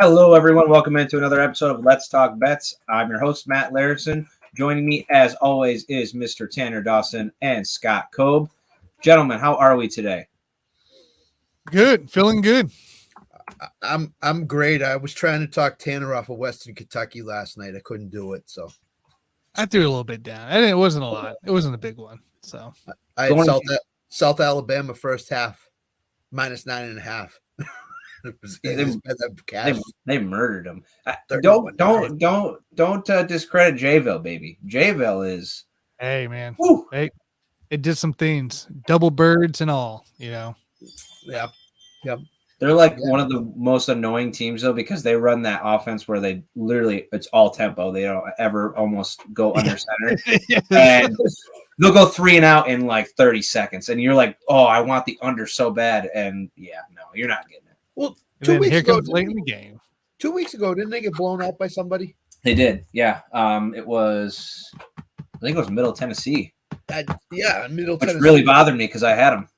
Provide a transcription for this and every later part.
Hello, everyone. Welcome into another episode of Let's Talk Bets. I'm your host, Matt Larison. Joining me, as always, is Mr. Tanner Dawson and Scott Kobe. Gentlemen, how are we today? Good, feeling good. I'm great. I was trying to talk Tanner off of Western Kentucky last night. I couldn't do it, so I threw a little bit down. It wasn't a lot. It wasn't a big one. So I had South Alabama first half minus 9.5. They murdered him. Don't discredit Jayville, baby. Jayville is. Hey, man. Hey, it did some things. Double birds and all. Yep. They're like one of the most annoying teams, though, because they run that offense where they literally, it's all tempo. They don't ever almost go under center. And they'll go 3 and out in like 30 seconds. And you're like, oh, I want the under so bad. And yeah, no, you're not getting it. Well, 2 weeks ago, late in the game. 2 weeks ago, didn't they get blown out by somebody? They did, yeah. It was, I think it was Middle Tennessee. Middle Which Tennessee really bothered me because I had them.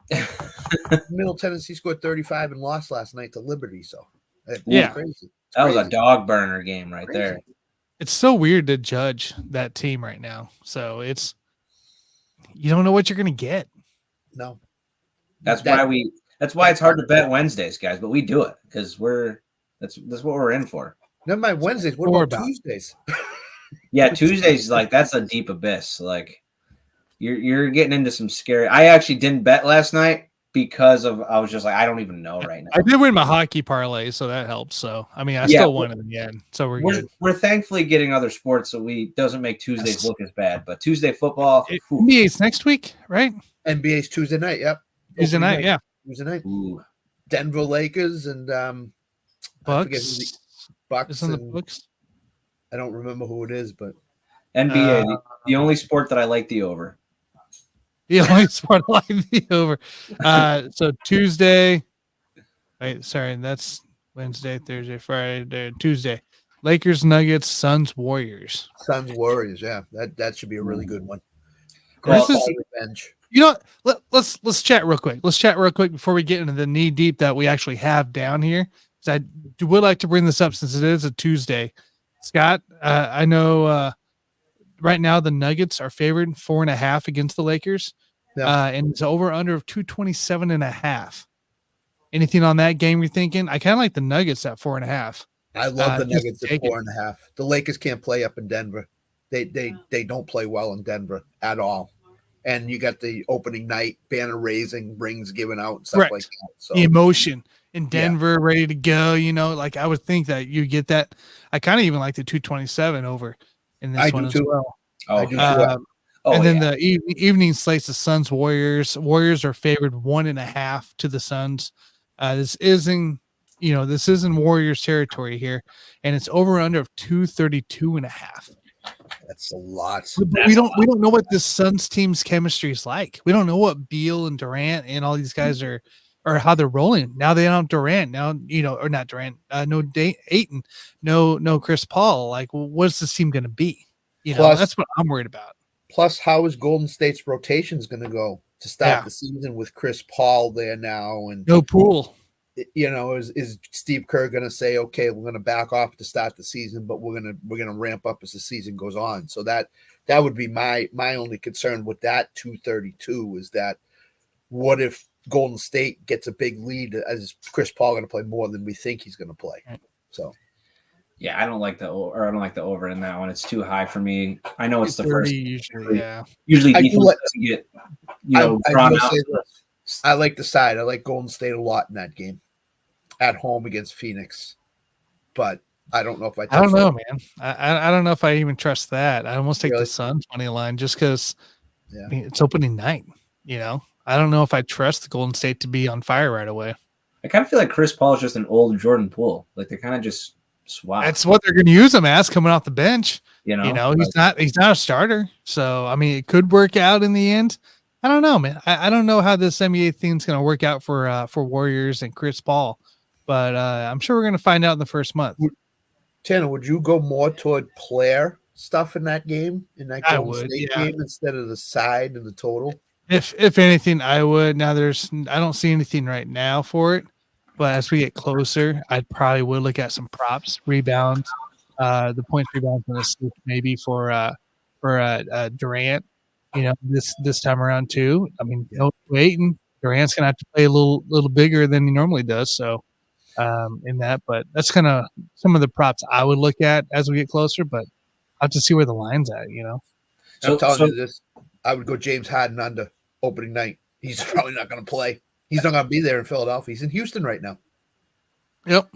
Middle Tennessee scored 35 and lost last night to Liberty. So crazy. That was a dog burner game right there. It's so weird to judge that team right now. So you don't know what you're gonna get. No, that's why it's hard to bet Wednesdays, guys. But we do it because that's what we're in for. Never mind Wednesdays. What about Tuesdays? Yeah, Tuesdays that's a deep abyss. Like you're getting into some scary. I actually didn't bet last night because I was just like, I don't even know right now. I did win my hockey parlay, so that helps. So I mean, I still won in the end. So we're good. We're thankfully getting other sports, so we doesn't make Tuesdays look as bad. But Tuesday football, NBA's next week, right? NBA's Tuesday night. Yep. Tuesday night. Yeah. Tuesday night. Ooh. Denver Lakers and Bucks. Bucks and and the Bucks. I don't remember who it is, but NBA, the only sport that I like the over. The only sport I like the over. So Tuesday. Wait, sorry, that's Wednesday, Thursday, Friday, Tuesday. Lakers, Nuggets, Suns, Warriors. Suns, Warriors. Yeah, that should be a really good one. This is revenge. Let's chat real quick. Let's chat real quick before we get into the knee deep that we actually have down here. So I would like to bring this up since it is a Tuesday. Scott, I know right now the Nuggets are favored 4.5 against the Lakers. Yeah. And it's over under of 227.5. Anything on that game you're thinking? I kind of like the Nuggets at 4.5. I love the Nuggets at 4.5. The Lakers can't play up in Denver. They don't play well in Denver at all. And you got the opening night banner raising, rings given out, and stuff like that. So the emotion in Denver, ready to go. Like I would think that you get that. I kind of even like the 227 over in this one as well. I do too. And then the evening slates, the Suns, Warriors. Warriors are favored 1.5 to the Suns. This isn't Warriors territory here, and it's over under of 232.5. That's a lot. We don't know what this Suns team's chemistry is like. We don't know what Beal and Durant and all these guys are, or how they're rolling. Now they don't have Durant. Now or not Durant. No Ayton. No Chris Paul. Like, what's this team going to be? That's what I'm worried about. Plus, how is Golden State's rotations going to go to start the season with Chris Paul there now and no Poole? Is Steve Kerr going to say, okay, we're going to back off to start the season, but we're going to ramp up as the season goes on. So that would be my only concern with that 232 is that what if Golden State gets a big lead? Is Chris Paul going to play more than we think he's going to play? So. Yeah, I don't like the over in that one. It's too high for me. I know it's the first. Usually defense doesn't get drawn out. I like the side. I like Golden State a lot in that game, at home against Phoenix. But I don't know if I don't know, man. I don't know if I even trust that. I almost take the Suns money line just because it's opening night. I don't know if I trust the Golden State to be on fire right away. I kind of feel like Chris Paul is just an old Jordan Poole. Like they kind of just swap. That's what they're going to use him as coming off the bench. He's not a starter. So I mean, it could work out in the end. I don't know, man. I don't know how this NBA thing's going to work out for Warriors and Chris Paul, but I'm sure we're going to find out in the first month. Tanner, would you go more toward player stuff in that game, Golden State game, instead of the side and the total? If anything, I would. Now I don't see anything right now for it. but as we get closer, I probably would look at some props, rebounds, the points, rebounds, and assists maybe for Durant. This time around too. I mean, no waiting. Durant's gonna have to play a little bigger than he normally does. So in that, but that's kind of some of the props I would look at as we get closer. But I'll have to see where the line's at. I'm telling you this. I would go James Harden under opening night. He's probably not going to play. He's not going to be there in Philadelphia. He's in Houston right now. Yep.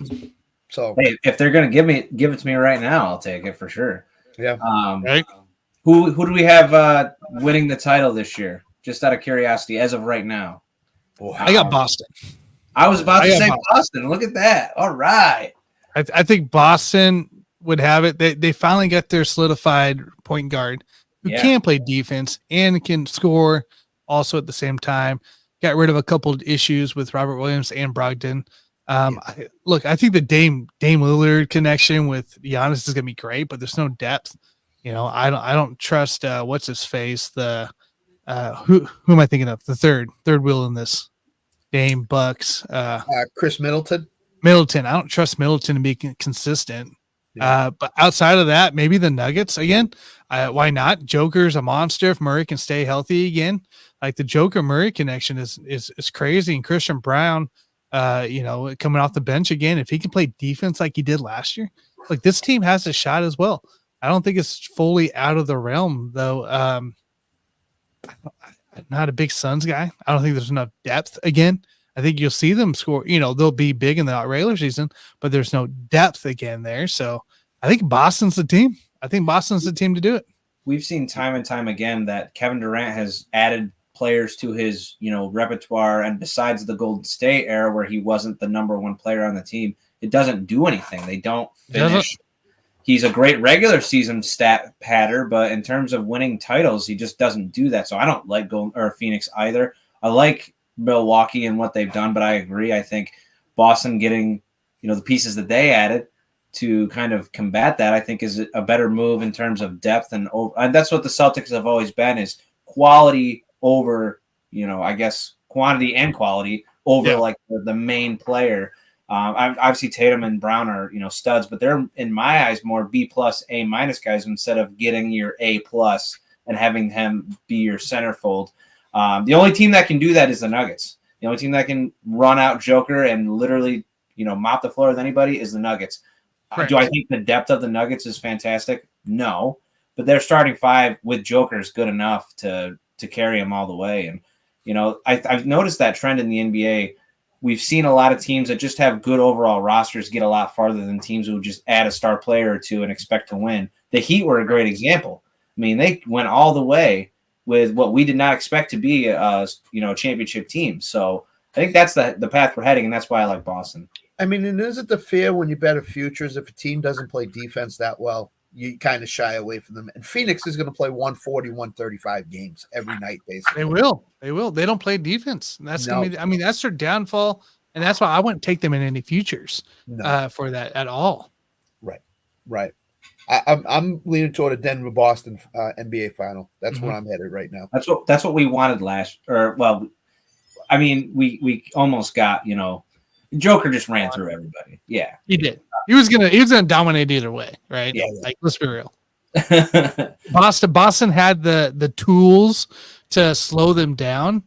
So hey, if they're going to give it to me right now, I'll take it for sure. Yeah. Right. Who do we have winning the title this year? Just out of curiosity, as of right now. I got Boston. I was about to say Boston. Look at that. All right. I think Boston would have it. They finally got their solidified point guard who can play defense and can score also at the same time. Got rid of a couple of issues with Robert Williams and Brogdon. I think the Dame Lillard connection with Giannis is going to be great, but there's no depth. I don't trust what's his face. The who am I thinking of? The third wheel in this. Dame, Bucks, Chris Middleton. I don't trust Middleton to be consistent. Yeah. But outside of that, maybe the Nuggets again. Why not? Joker's a monster. If Murray can stay healthy again, like the Joker Murray connection is crazy. And Christian Brown, coming off the bench again, if he can play defense like he did last year, like this team has a shot as well. I don't think it's fully out of the realm though. I'm not a big Suns guy. I don't think there's enough depth again. I think you'll see them score. They'll be big in the regular season, but there's no depth again there. So I think Boston's the team. I think Boston's the team to do it. We've seen time and time again that Kevin Durant has added players to his, repertoire. And besides the Golden State era where he wasn't the number one player on the team, it doesn't do anything. They don't finish. He's a great regular season stat patter, but in terms of winning titles, he just doesn't do that. So I don't like Phoenix either. I like Milwaukee and what they've done, but I agree. I think Boston getting, the pieces that they added to kind of combat that, I think is a better move in terms of depth and that's what the Celtics have always been, is quality over, I guess quantity and quality over like the main player. Obviously Tatum and Brown are, studs, but they're in my eyes more B+, A- guys instead of getting your A+ and having him be your centerfold. The only team that can do that is the Nuggets. The only team that can run out Joker and literally, mop the floor with anybody is the Nuggets. Do I think the depth of the Nuggets is fantastic? No, but their starting five with Joker is good enough to carry him all the way. And, I've noticed that trend in the NBA. We've seen a lot of teams that just have good overall rosters get a lot farther than teams who just add a star player or two and expect to win. The Heat were a great example. I mean, they went all the way with what we did not expect to be a championship team. So I think that's the path we're heading, and that's why I like Boston. I mean, and is it the fear when you bet a futures, if a team doesn't play defense that well, you kind of shy away from them? And Phoenix is going to play 140, 135 games every night, basically. They will. They don't play defense. And that's going to be, that's their downfall. And that's why I wouldn't take them in any futures for that at all. Right. I'm leaning toward a Denver Boston NBA final. That's where I'm headed right now. That's what we wanted we almost got, Joker just ran through everybody. Yeah. He did. He was gonna dominate either way, right? Yeah. Like, let's be real. Boston had the tools to slow them down,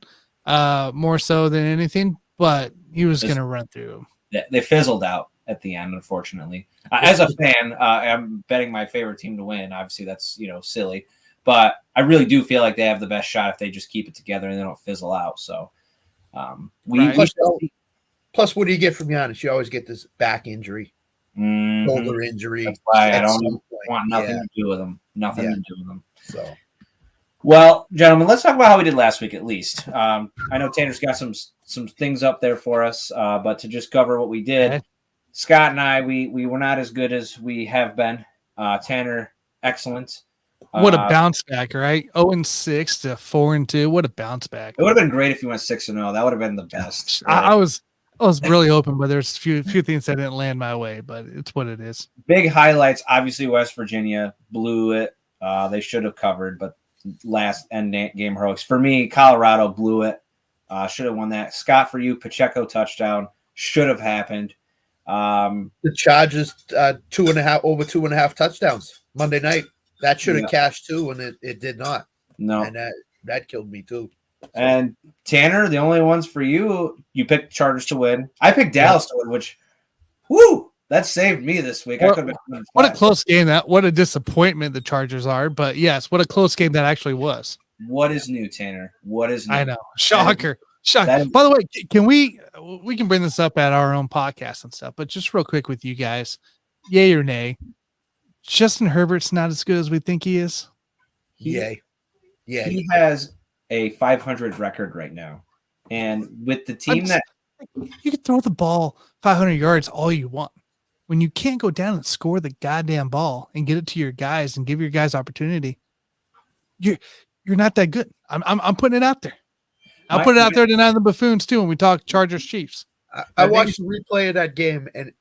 more so than anything, but he was gonna run through them. They fizzled out at the end, unfortunately. As a fan, I'm betting my favorite team to win. Obviously, that's silly, but I really do feel like they have the best shot if they just keep it together and they don't fizzle out. So, plus, what do you get from Giannis? You always get this back injury, shoulder injury. That's why I don't want nothing to do with them. Nothing to do with them. So, well, gentlemen, let's talk about how we did last week at least. I know Tanner's got some things up there for us, but to just cover what we did, Scott and I, we were not as good as we have been. Tanner, excellent. What a bounce back, right? 0-6 to 4-2. What a bounce back! It would have been great if you went 6-0. That would have been the best. Right? I was really open, but there's a few things that didn't land my way, but it's what it is. Big highlights, obviously West Virginia blew it. They should have covered, but last end game heroics. For me, Colorado blew it. Should have won that. Scott, for you, Pacheco touchdown. should have happened. The Chargers, over 2.5 touchdowns Monday night. That should have cashed too, and it did not. No, and that killed me too. So. And Tanner, the only ones for you picked Chargers to win. I picked Dallas to win, which, that saved me this week. What a close game what a disappointment the Chargers are, but yes, what a close game that actually was. What is new, Tanner? What is new? I know. Shocker. By the way, can we can bring this up at our own podcast and stuff, but just real quick with you guys, yay or nay, Justin Herbert's not as good as we think he is. Yay. Yeah. He has a 500 record right now. And with the team you can throw the ball 500 yards all you want. When you can't go down and score the goddamn ball and get it to your guys and give your guys opportunity, you're not that good. I'm putting it out there. I'll put it out there tonight on the Buffoons too when we talk Chargers Chiefs. I watched the replay of that game, and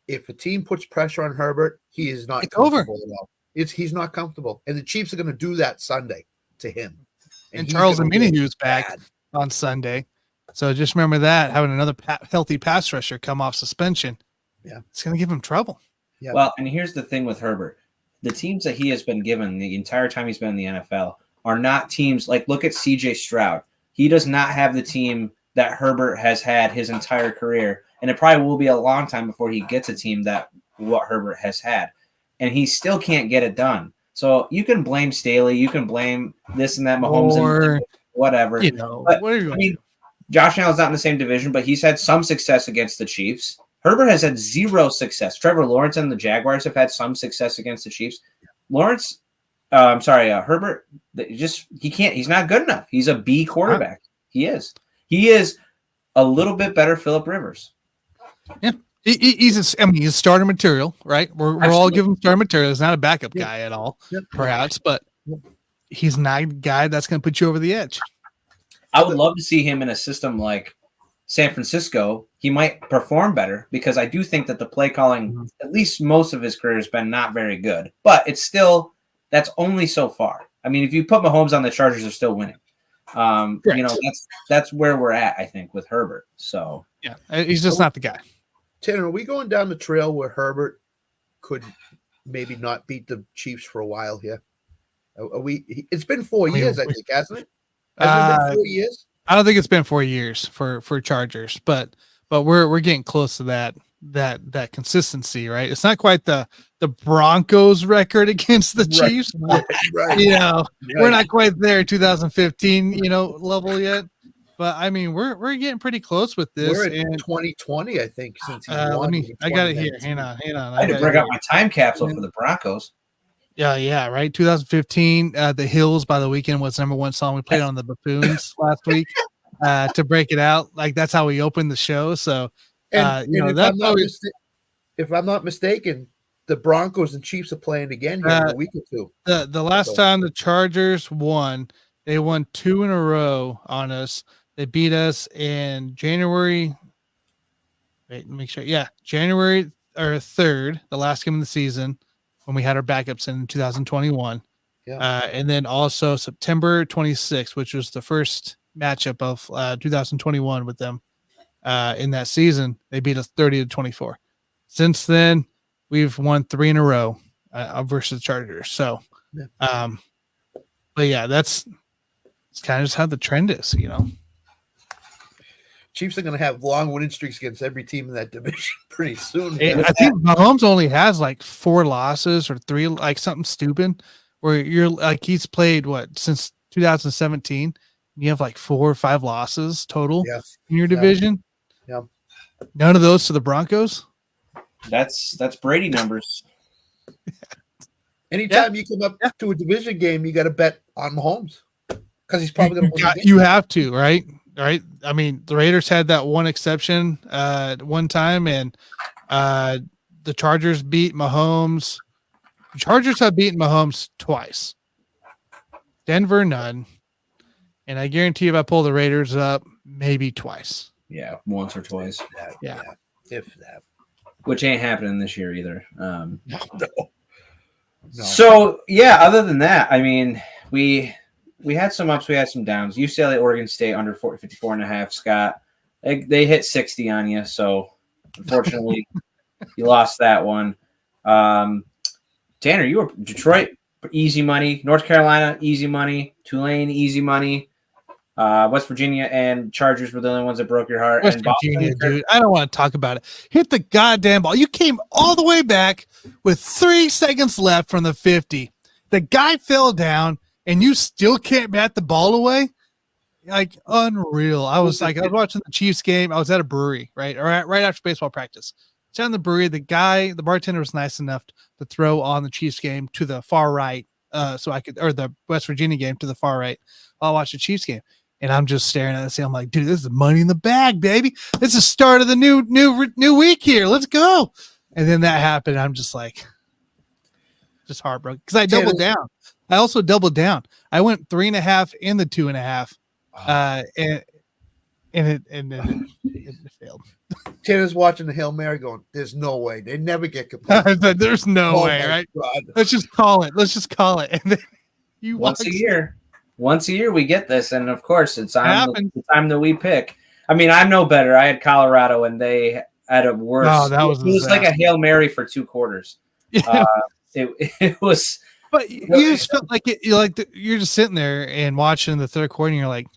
if a team puts pressure on Herbert, he is not comfortable at all. He's not comfortable. And the Chiefs are going to do that Sunday to him. And Charles Omenihu's back on Sunday. So just remember that, having another healthy pass rusher come off suspension. Yeah, it's going to give him trouble. Yeah. Well, and here's the thing with Herbert. The teams that he has been given the entire time he's been in the NFL are not teams like, look at CJ Stroud. He does not have the team that Herbert has had his entire career. And it probably will be a long time before he gets a team what Herbert has had. And he still can't get it done. So you can blame Staley. You can blame this and that, Mahomes and whatever. But, whatever Josh Allen's not in the same division, but he's had some success against the Chiefs. Herbert has had zero success. Trevor Lawrence and the Jaguars have had some success against the Chiefs. Herbert, he's not good enough. He's a B quarterback. He is a little bit better Phillip Rivers. Yeah. He's starter material, right? We're all giving him starter material. He's not a backup guy at all, perhaps, but he's not a guy that's going to put you over the edge. I would love to see him in a system like San Francisco. He might perform better because I do think that the play calling, at least most of his career, has been not very good. But it's still, that's only so far. I mean, if you put Mahomes on, the Chargers are still winning. That's where we're at, I think, with Herbert. So yeah, he's just not the guy. Tanner, are we going down the trail where Herbert could maybe not beat the Chiefs for a while here? It's been 4 years, I think, hasn't it? Has it been 4 years? I don't think it's been 4 years for Chargers, but we're getting close to that consistency, right? It's not quite the Broncos record against the Chiefs. Right. We're not quite there 2015, level yet. But I mean, we're getting pretty close with this. We're in 2020, I think, since he won. I got it here. Hang on. I had to bring out my time capsule for the Broncos. Yeah, right. 2015, The Hills by The Weeknd was #1 song. We played on the Buffoons last week to break it out. Like, that's how we opened the show. So, if I'm not mistaken, the Broncos and Chiefs are playing again here in a week or two. The last time the Chargers won, they won 2 in a row on us. They beat us in January. Wait, make sure. Yeah, January 3rd, the last game of the season, when we had our backups in 2021. Yeah. And then also September 26th, which was the first matchup of 2021 with them in that season. They beat us 30-24. Since then, we've won 3 in a row versus the Chargers. So, but yeah, it's kind of just how the trend is, Chiefs are going to have long winning streaks against every team in that division pretty soon. I think Mahomes only has like 4 losses or 3, like something stupid, where you're like, he's played since 2017. You have like 4 or 5 losses total in your division. Yeah. None of those to the Broncos. That's Brady numbers. Anytime you come up to a division game, you got to bet on Mahomes because he's probably going to win. You have to, right? Right. I mean, the Raiders had that one exception one time, and the Chargers beat Mahomes. The Chargers have beaten Mahomes twice. Denver, none. And I guarantee if I pull the Raiders up, maybe twice. Yeah, once or twice. Yeah. If that. Which ain't happening this year either. No. So, yeah, other than that, I mean, we had some ups, we had some downs. UCLA, Oregon State under 54.5. Scott, They hit 60 on you, so unfortunately you lost that one. Tanner, you were Detroit, easy money. North Carolina, easy money. Tulane, easy money. West Virginia and Chargers were the only ones that broke your heart. West and Virginia, dude. I don't want to talk about it. Hit the goddamn ball. You came all the way back with 3 seconds left from the 50. The guy fell down, and you still can't bat the ball away. Like unreal. I was watching the Chiefs game. I was at a brewery, right after baseball practice. Down in the brewery, the bartender was nice enough to throw on the Chiefs game to the far right, so I could, or the West Virginia game to the far right. While I watched the Chiefs game, and I'm just staring at it. I'm like, dude, this is money in the bag, baby. This is the start of the new week here. Let's go. And then that happened. I'm just like, just heartbroken because I doubled down. I also doubled down. I went 3.5 in the 2.5. And it failed. Tanner's watching the Hail Mary going, there's no way. They never get complete. There's no way, right? God. Let's just call it. And then once a year we get this, and of course it's the time that we pick. I mean, I'm no better. I had Colorado and they had a worse. Oh, that was it was like a Hail Mary for 2 quarters. Yeah. It was. But you just felt like you're just sitting there and watching the third quarter, and you're like,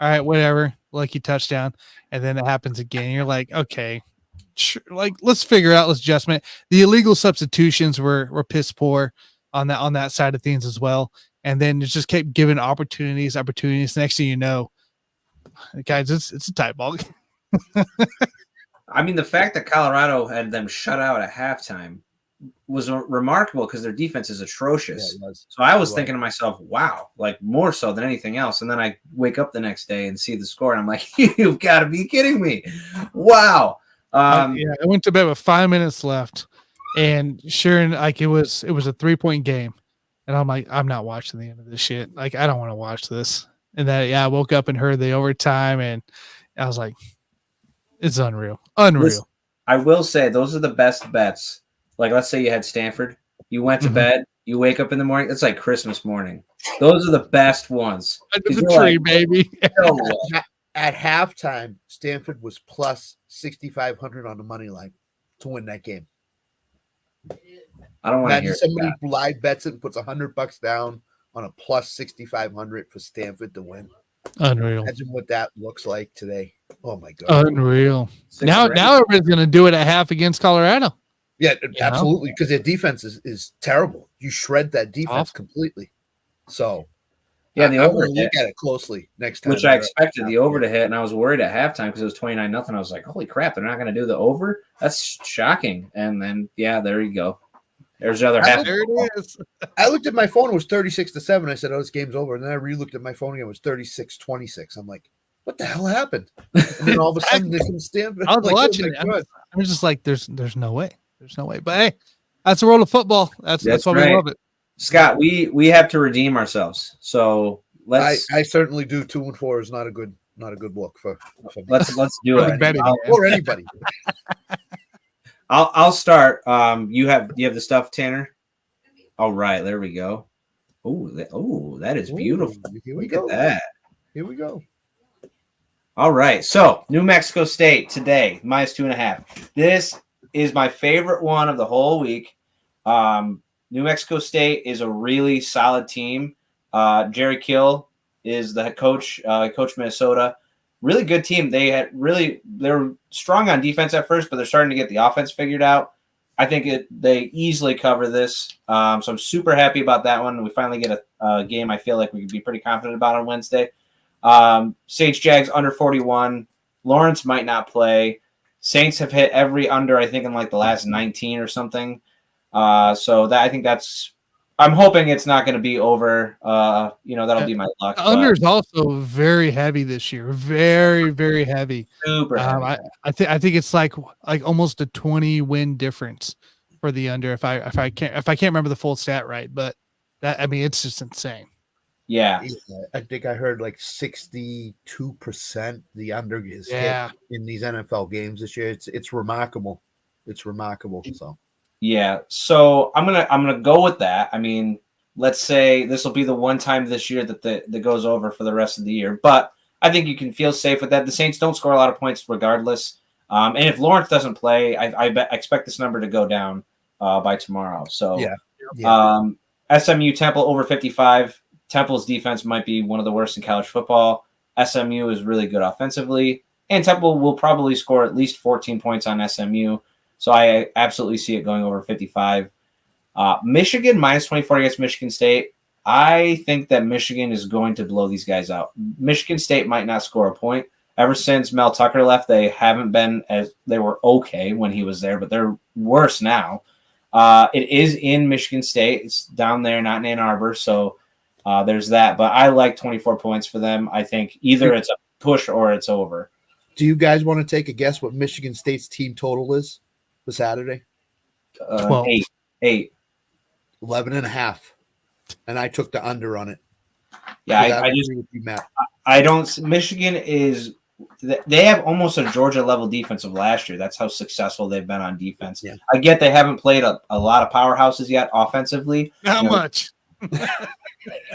all right, whatever, lucky touchdown. And then it happens again. You're like, okay, like let's figure out, let's adjustment. The illegal substitutions were piss poor on that side of things as well. And then it just kept giving opportunities. Next thing you know, guys, it's a tight ball. I mean, the fact that Colorado had them shut out at halftime was remarkable because their defense is atrocious. Yeah, so I was thinking to myself, wow, like more so than anything else. And then I wake up the next day and see the score, and I'm like, you've got to be kidding me. Wow. I went to bed with 5 minutes left, and sure, like it was a 3-point game. And I'm like, I'm not watching the end of this shit. Like, I don't want to watch this. And then, I woke up and heard the overtime, and I was like, it's unreal. Unreal. I will say those are the best bets. Like, let's say you had Stanford, you went to bed, you wake up in the morning. It's like Christmas morning. Those are the best ones. Under the tree, baby. At halftime, Stanford was plus 6,500 on the money line to win that game. I don't want to hear somebody live bets it and puts $100 down on a plus 6,500 for Stanford to win. Unreal. Imagine what that looks like today. Oh my God. Unreal. Now everybody's going to do it at half against Colorado. Yeah, absolutely. Because their defense is terrible. You shred that defense completely. So, yeah, the over look at it closely next time. Which I expected the over to hit, and I was worried at halftime because it was 29-0. I was like, holy crap, they're not going to do the over? That's shocking. And then, there you go. There's the other half. There it is. I looked at my phone. It was 36-7. I said, "Oh, this game's over." And then I re-looked at my phone again. It was 36-26. I'm like, "What the hell happened?" And then all of a sudden, they can stand. I was watching it. I was just like, "There's no way. There's no way." But hey, that's the world of football. That's why we love it. Scott, we have to redeem ourselves. So let's. I certainly do. 2-4 is not a good look for me. Let's do it. Or anybody. I'll start. You have the stuff, Tanner? All right, there we go. That is beautiful. Look at that. Here we go. All right. So New Mexico State today, -2.5. This is my favorite one of the whole week. New Mexico State is a really solid team. Jerry Kill is the head coach, coach Minnesota. Really good team. They were strong on defense at first, but they're starting to get the offense figured out. I think they easily cover this. So I'm super happy about that one. We finally get a game I feel like we could be pretty confident about on Wednesday. Saints Jags under 41. Lawrence might not play. Saints have hit every under, I think, in like the last 19 or something. So that I think I'm hoping it's not going to be over. That'll be my luck. Under is also very heavy this year. Very, very heavy. Super heavy. I think it's like almost a 20 win difference for the under. If I can't remember the full stat right, but it's just insane. Yeah. I think I heard like 62% the under is hit in these NFL games this year. It's remarkable. It's remarkable. So. Yeah, so I'm gonna go with that. I mean, let's say this will be the one time this year that goes over for the rest of the year. But I think you can feel safe with that. The Saints don't score a lot of points regardless. And if Lawrence doesn't play, I expect this number to go down by tomorrow. So SMU Temple over 55. Temple's defense might be one of the worst in college football. SMU is really good offensively, and Temple will probably score at least 14 points on SMU. So I absolutely see it going over 55. Michigan minus 24 against Michigan State. I think that Michigan is going to blow these guys out. Michigan State might not score a point. Ever since Mel Tucker left, they haven't been as – they were okay when he was there, but they're worse now. It is in Michigan State. It's down there, not in Ann Arbor, so there's that. But I like 24 points for them. I think either it's a push or it's over. Do you guys want to take a guess what Michigan State's team total is for Saturday? 8. 11.5. And I took the under on it. Yeah, so I just with you, Matt. I don't. Michigan is they have almost a Georgia level defense of last year. That's how successful they've been on defense. Yeah. I get they haven't played a lot of powerhouses yet offensively. Not much.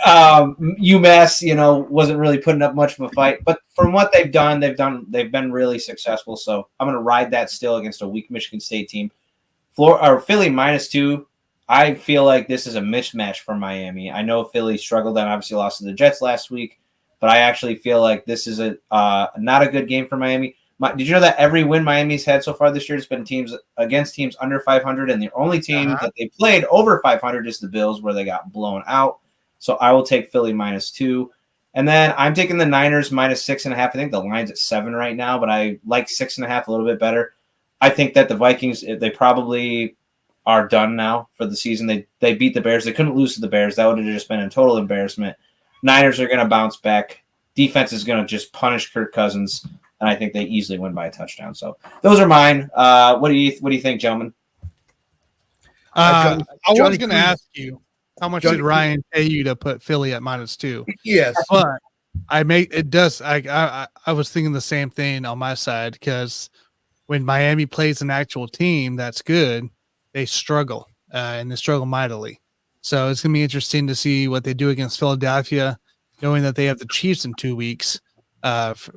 UMass, wasn't really putting up much of a fight, but from what they've been really successful. So I'm going to ride that still against a weak Michigan State team. Philly -2. I feel like this is a mismatch for Miami. I know Philly struggled and obviously lost to the Jets last week, but I actually feel like this is not a good game for Miami. Did you know that every win Miami's had so far this year has been teams against teams under 500, and the only team that they played over 500 is the Bills, where they got blown out. So I will take Philly -2. And then I'm taking the Niners -6.5. I think the line's at 7 right now, but I like 6.5 a little bit better. I think that the Vikings, they probably are done now for the season. They beat the Bears. They couldn't lose to the Bears. That would have just been a total embarrassment. Niners are going to bounce back. Defense is going to just punish Kirk Cousins, and I think they easily win by a touchdown. So those are mine. What do you think, gentlemen? I was going to ask you, how much did Ryan pay you to put Philly at -2? Yes, but I was thinking the same thing on my side, because when Miami plays an actual team that's good, they struggle, and they struggle mightily. So it's going to be interesting to see what they do against Philadelphia, knowing that they have the Chiefs in 2 weeks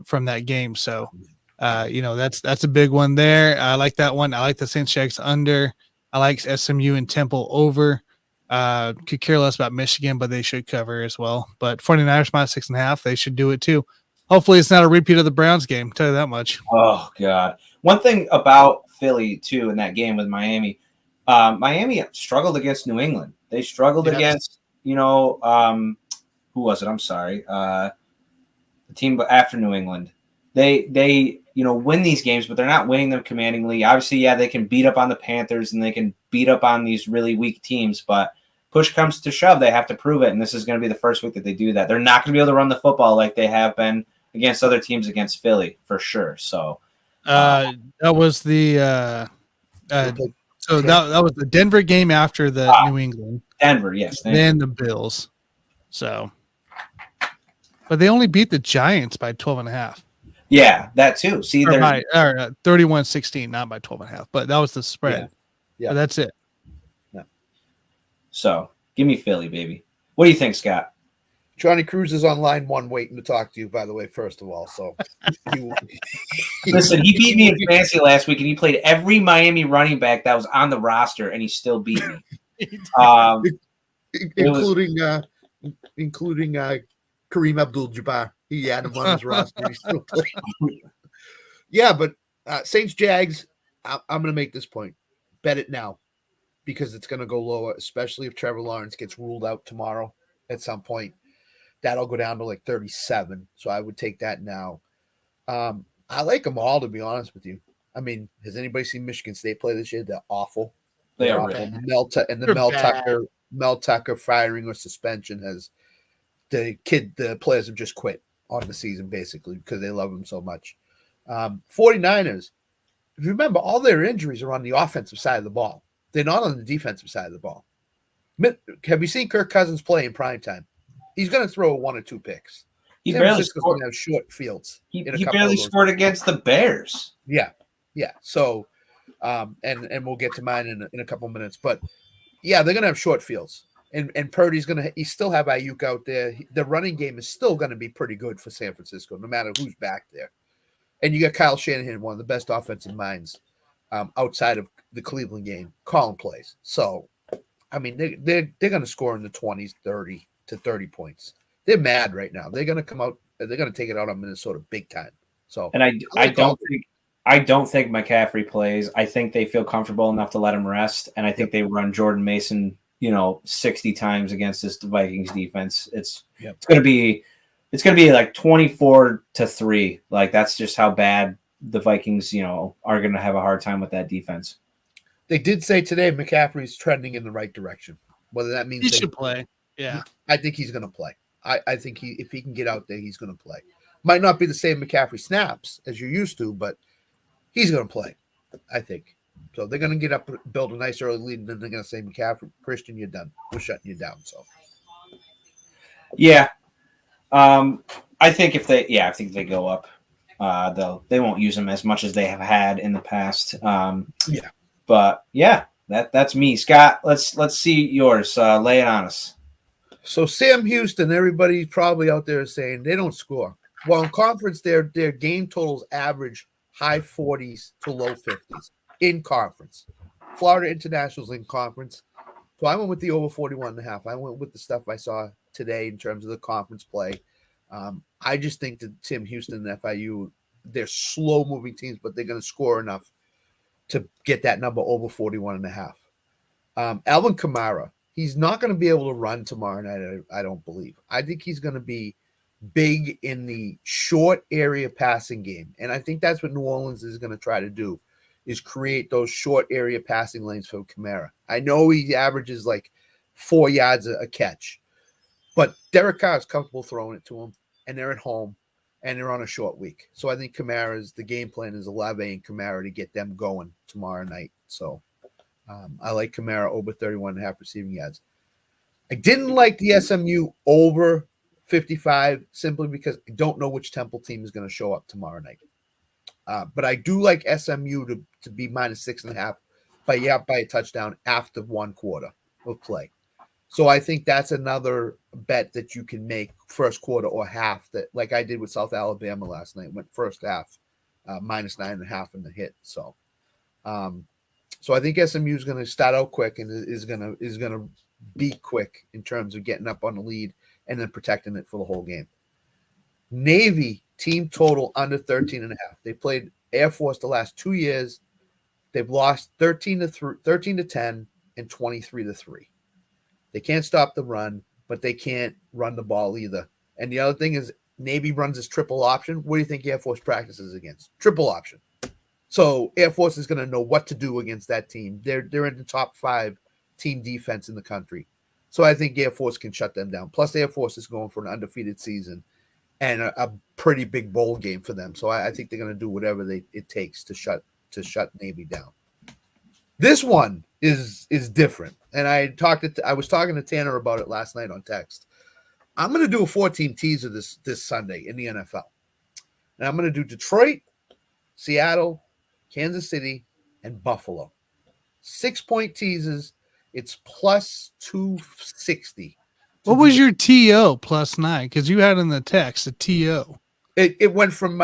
from that game. So, that's a big one there. I like that one. I like the Saints Jags under. I like SMU and Temple over. Could care less about Michigan, but they should cover as well. But 49ers -6.5, they should do it too. Hopefully it's not a repeat of the Browns game. I'll tell you that much. Oh, God. One thing about Philly, too, in that game with Miami, Miami struggled against New England. They struggled against, who was it? I'm sorry. The team after New England. They win these games, but they're not winning them commandingly. Obviously, they can beat up on the Panthers and they can beat up on these really weak teams, but push comes to shove, they have to prove it, and this is going to be the first week that they do that. They're not going to be able to run the football like they have been against other teams against Philly, for sure. So that was the that was the Denver game after the New England. Denver, yes. Then the Bills. So, but they only beat the Giants by 12.5. Yeah, that too. See, or 31-16, not by 12.5, but that was the spread. Yeah. But that's it. Yeah. So give me Philly, baby. What do you think, Scott? Johnny Cruz is on line 1 waiting to talk to you, by the way, first of all. So listen, he beat me in fantasy last week, and he played every Miami running back that was on the roster, and he still beat me. Including Kareem Abdul-Jabbar. He had him on his roster. He still played. Yeah, but Saints Jags, I'm going to make this point. Bet it now, because it's going to go lower, especially if Trevor Lawrence gets ruled out tomorrow at some point. That'll go down to like 37. So I would take that now. I like them all, to be honest with you. I mean, has anybody seen Michigan State play this year? They're awful. They are awful. really. Mel Tucker firing or suspension has the players have just quit on the season, basically, because they love him so much. 49ers, if you remember, all their injuries are on the offensive side of the ball. They're not on the defensive side of the ball. Have you seen Kirk Cousins play in primetime? He's going to throw 1 or 2 picks. He barely scored. Have short fields. He barely scored against the Bears. Yeah. So, and we'll get to mine in a couple minutes. But, yeah, they're going to have short fields. And Purdy's you still have Ayuk out there. The running game is still gonna be pretty good for San Francisco, no matter who's back there. And you got Kyle Shanahan, one of the best offensive minds outside of the Cleveland game, calling plays. So, I mean, they're going to score in the 20s, 30 to 30 points. They're mad right now. They're going to come out. They're going to take it out on Minnesota big time. So, and I don't think McCaffrey plays. I think they feel comfortable enough to let him rest, and I think they run Jordan Mason, 60 times against this Vikings defense. It's going to be like 24-3. Like, that's just how bad the Vikings, are going to have a hard time with that defense. They did say today McCaffrey's trending in the right direction. Whether that means he should play. Yeah. I think he's going to play. I think if he can get out there, he's going to play. Might not be the same McCaffrey snaps as you're used to, but he's going to play, I think. So they're going to get up, build a nice early lead, and then they're going to say, McCaffrey, Christian, you're done. We're shutting you down. So, yeah. I think if they go up, they won't use them as much as they have had in the past. But yeah, that's me, Scott. Let's see yours. Lay it on us. So Sam Houston, everybody probably out there is saying they don't score. Well, in conference, their game totals average high 40s to low 50s in conference. Florida International's in conference. So I went with the over 41.5. I went with the stuff I saw today in terms of the conference play. I just think that Tim Houston and FIU, they're slow-moving teams, but they're going to score enough to get that number over 41.5. Alvin Kamara, he's not going to be able to run tomorrow night, I don't believe. I think he's going to be big in the short area passing game. And I think that's what New Orleans is going to try to do, is create those short area passing lanes for Kamara. I know he averages like 4 yards a catch, but Derek Carr is comfortable throwing it to him, and they're at home, and they're on a short week. So I think the game plan is Olave and Kamara to get them going tomorrow night. So I like Kamara over 31.5 receiving yards. I didn't like the SMU over 55 simply because I don't know which Temple team is going to show up tomorrow night. But I do like SMU to be minus 6.5 by a touchdown after one quarter of play. So I think that's another bet that you can make first quarter or half, that like I did with South Alabama last night, went first half minus 9.5 in the hit. So I think SMU is going to start out quick and is going to be quick in terms of getting up on the lead and then protecting it for the whole game. Navy team total under 13.5. They played Air Force the last 2 years. They've lost 13-10 and 23-3. They can't stop the run, but they can't run the ball either. And the other thing is Navy runs this triple option. What do you think Air Force practices against? Triple option. So Air Force is going to know what to do against that team. They're in the top 5 team defense in the country. So I think Air Force can shut them down. Plus Air Force is going for an undefeated season and a pretty big bowl game for them. So I think they're going to do whatever it takes to shut Navy down. This one is different. And I was talking to Tanner about it last night on text. I'm going to do a 14 teaser this Sunday in the NFL. And I'm going to do Detroit, Seattle, Kansas City, and Buffalo. 6-point teasers. It's plus 260. What was your TO plus 9? Because you had in the text a TO. It went from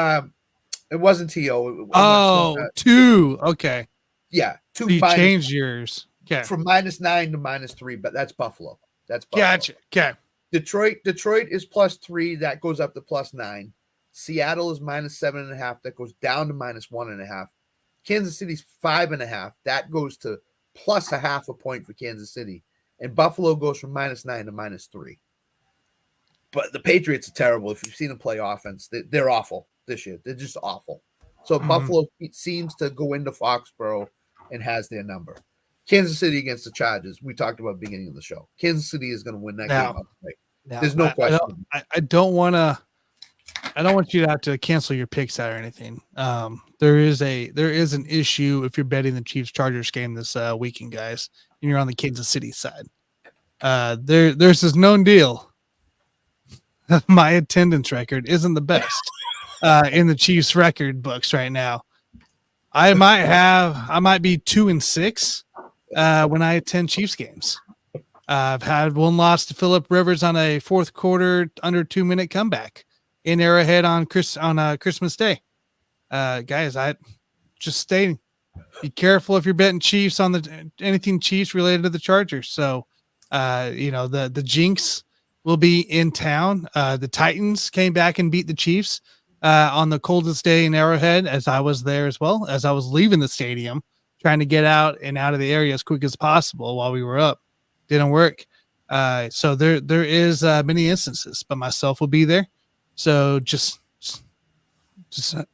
it wasn't TO. It 2. Okay. Yeah, 2. So you changed yours. Okay. From -9 to -3, but that's Buffalo. Gotcha. Okay. Detroit is plus 3. That goes up to plus 9. Seattle is -7.5. That goes down to -1.5. Kansas City's 5.5. That goes to plus 0.5 point for Kansas City. And Buffalo goes from -9 to -3. But the Patriots are terrible. If you've seen them play offense, they're awful this year. They're just awful. So Buffalo seems to go into Foxborough and has their number. Kansas City against the Chargers. We talked about at the beginning of the show. Kansas City is going to win that game. There's no question. I don't want you to have to cancel your picks out or anything. There is an issue if you're betting the Chiefs Chargers game this weekend, guys, and you're on the Kansas City side. There's this known deal. My attendance record isn't the best in the Chiefs record books right now. I might be 2-6 when I attend Chiefs games. I've had one loss to Phillip Rivers on a fourth quarter under 2-minute comeback in Arrowhead on Christmas Day. Guys, I just stay. Be careful if you're betting Chiefs on anything Chiefs related to the Chargers. So, the Jinx will be in town. The Titans came back and beat the Chiefs on the coldest day in Arrowhead, as I was there as well, as I was leaving the stadium, trying to get out of the area as quick as possible while we were up. Didn't work. So there is many instances, but myself will be there. So just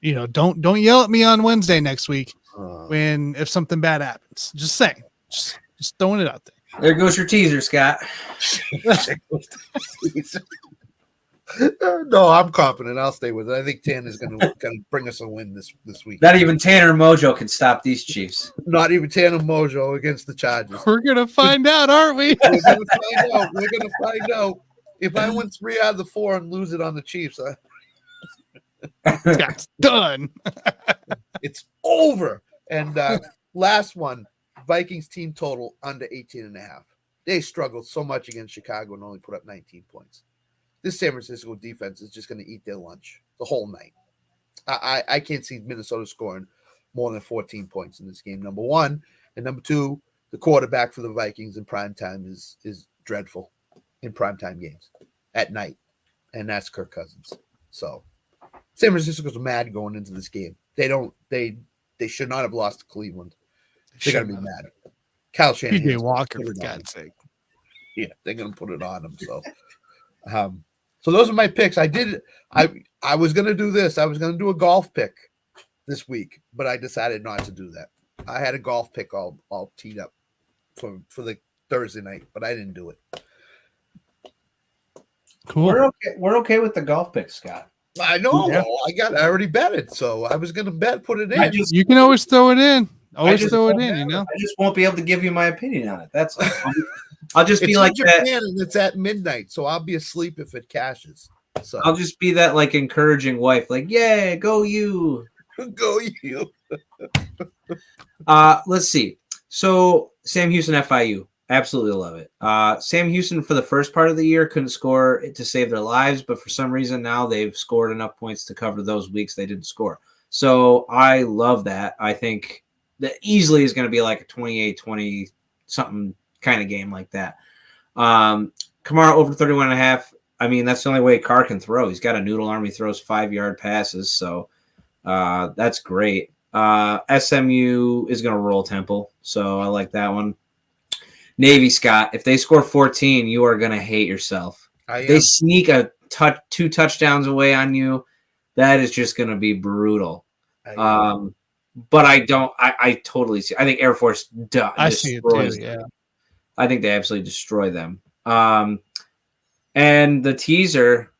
don't yell at me on Wednesday next week if something bad happens. Just saying, just throwing it out there. There goes your teaser, Scott. No, I'm confident. I'll stay with it. I think Tanner's going to bring us a win this week. Not even Tanner Mojo can stop these Chiefs. Not even Tanner Mojo against the Chargers. We're going to find out, aren't we? We're going to find out. If I win 3 out of the 4 and lose it on the Chiefs, it's done. It's over. And last one, Vikings team total under 18.5. They struggled so much against Chicago and only put up 19 points. This San Francisco defense is just going to eat their lunch the whole night. I can't see Minnesota scoring more than 14 points in this game, number one. And number two, the quarterback for the Vikings in primetime is dreadful in primetime games at night. And that's Kirk Cousins. So San Francisco's mad going into this game. They should not have lost to Cleveland. They're going to be mad. Kyle Shanahan. PJ Walker, for God's sake. Yeah, they're going to put it on him. So, so those are my picks. I was going to do this. I was going to do a golf pick this week, but I decided not to do that. I had a golf pick all teed up for the Thursday night, but I didn't do it. Cool. We're okay with the golf pick, Scott. I know. Yeah. I already bet it, so I was going to put it in. You can always throw it in. Throw it in. I just won't be able to give you my opinion on it. That's all. I'll just be it's like Japan that. And it's at midnight, so I'll be asleep if it cashes. So I'll just be that like encouraging wife, like, yeah, go you. Go you. Let's see. So Sam Houston FIU. Absolutely love it. Sam Houston for the first part of the year couldn't score to save their lives, but for some reason now they've scored enough points to cover those weeks they didn't score. So I love that. I think that easily is going to be like a 28-20 something kind of game like that. Kamara over 31.5. I mean, that's the only way Carr can throw. He's got a noodle arm. He throws 5-yard passes. So that's great. SMU is going to roll Temple. So I like that one. Navy, Scott, if they score 14, you are going to hate yourself. They sneak 2 touchdowns away on you. That is just going to be brutal. But I totally see. I think Air Force I see it too, yeah. I think they absolutely destroy them. And the teaser.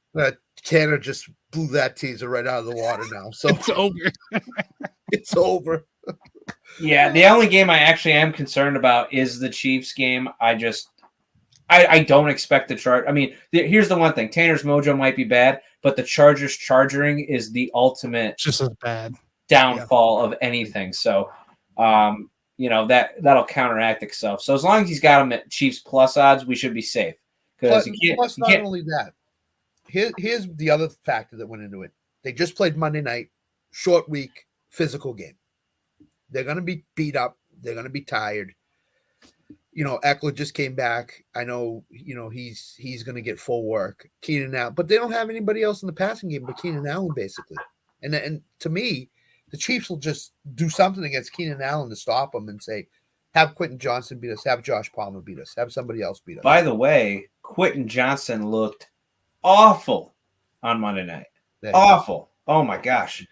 Tanner just blew that teaser right out of the water now. So it's over. It's over. Yeah, the only game I actually am concerned about is the Chiefs game. I don't expect the Chargers. I mean, here's the one thing. Tanner's mojo might be bad, but the Chargers charging is the ultimate just as bad downfall of anything. So, that'll counteract itself. So as long as he's got him at Chiefs plus odds, we should be safe. Plus, not only that, here's the other factor that went into it. They just played Monday night, short week, physical game. They're going to be beat up. They're going to be tired. Eckler just came back. I know, he's going to get full work. Keenan Allen, but they don't have anybody else in the passing game but Keenan Allen, basically. And to me, the Chiefs will just do something against Keenan Allen to stop him and say, have Quentin Johnson beat us, have Josh Palmer beat us, have somebody else beat us. By the way, Quentin Johnson looked awful on Monday night. Awful. Oh, my gosh.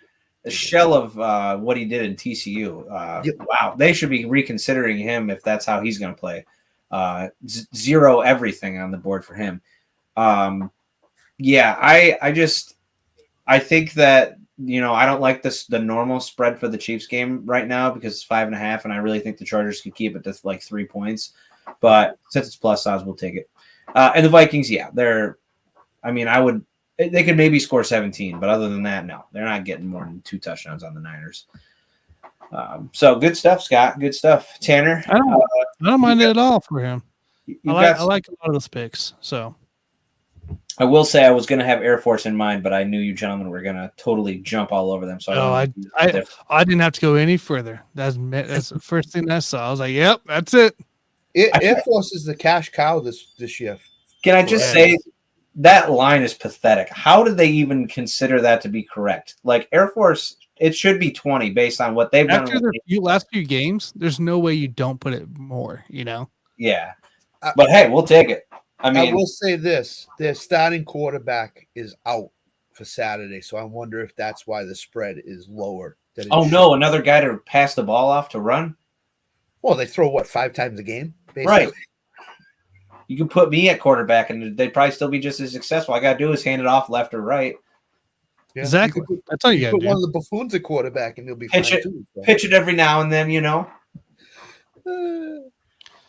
The shell of what he did in TCU. Wow. They should be reconsidering him if that's how he's going to play. 0 everything on the board for him. I think that, I don't like the normal spread for the Chiefs game right now because it's 5.5, and I really think the Chargers could keep it to like 3 points. But since it's plus odds, we'll take it. And the Vikings, they could maybe score 17, but other than that, no, they're not getting more than 2 touchdowns on the Niners. So good stuff, Scott. Good stuff, Tanner. I don't mind it at all for him. You I got. like a lot of those picks. So I will say I was going to have Air Force in mind, but I knew you gentlemen were going to totally jump all over them. So I didn't have to go any further. That's the first thing I saw. I was like, "Yep, that's it." Air Force is the cash cow this year. Can I just say that line is pathetic? How did they even consider that to be correct? Like Air Force, it should be 20 based on what they've done. After the last few games, there's no way you don't put it more. Yeah, but hey, we'll take it. I mean, I will say this: their starting quarterback is out for Saturday, so I wonder if that's why the spread is lower. No, another guy to pass the ball off to run. Well, they throw 5 times a game, basically. Right? You can put me at quarterback, and they'd probably still be just as successful. All I gotta do is hand it off left or right. Yeah. Exactly. That's all you got to put do. one of the buffoons at quarterback, and they'll be pitch fine it. too. So. Pitch it every now and then,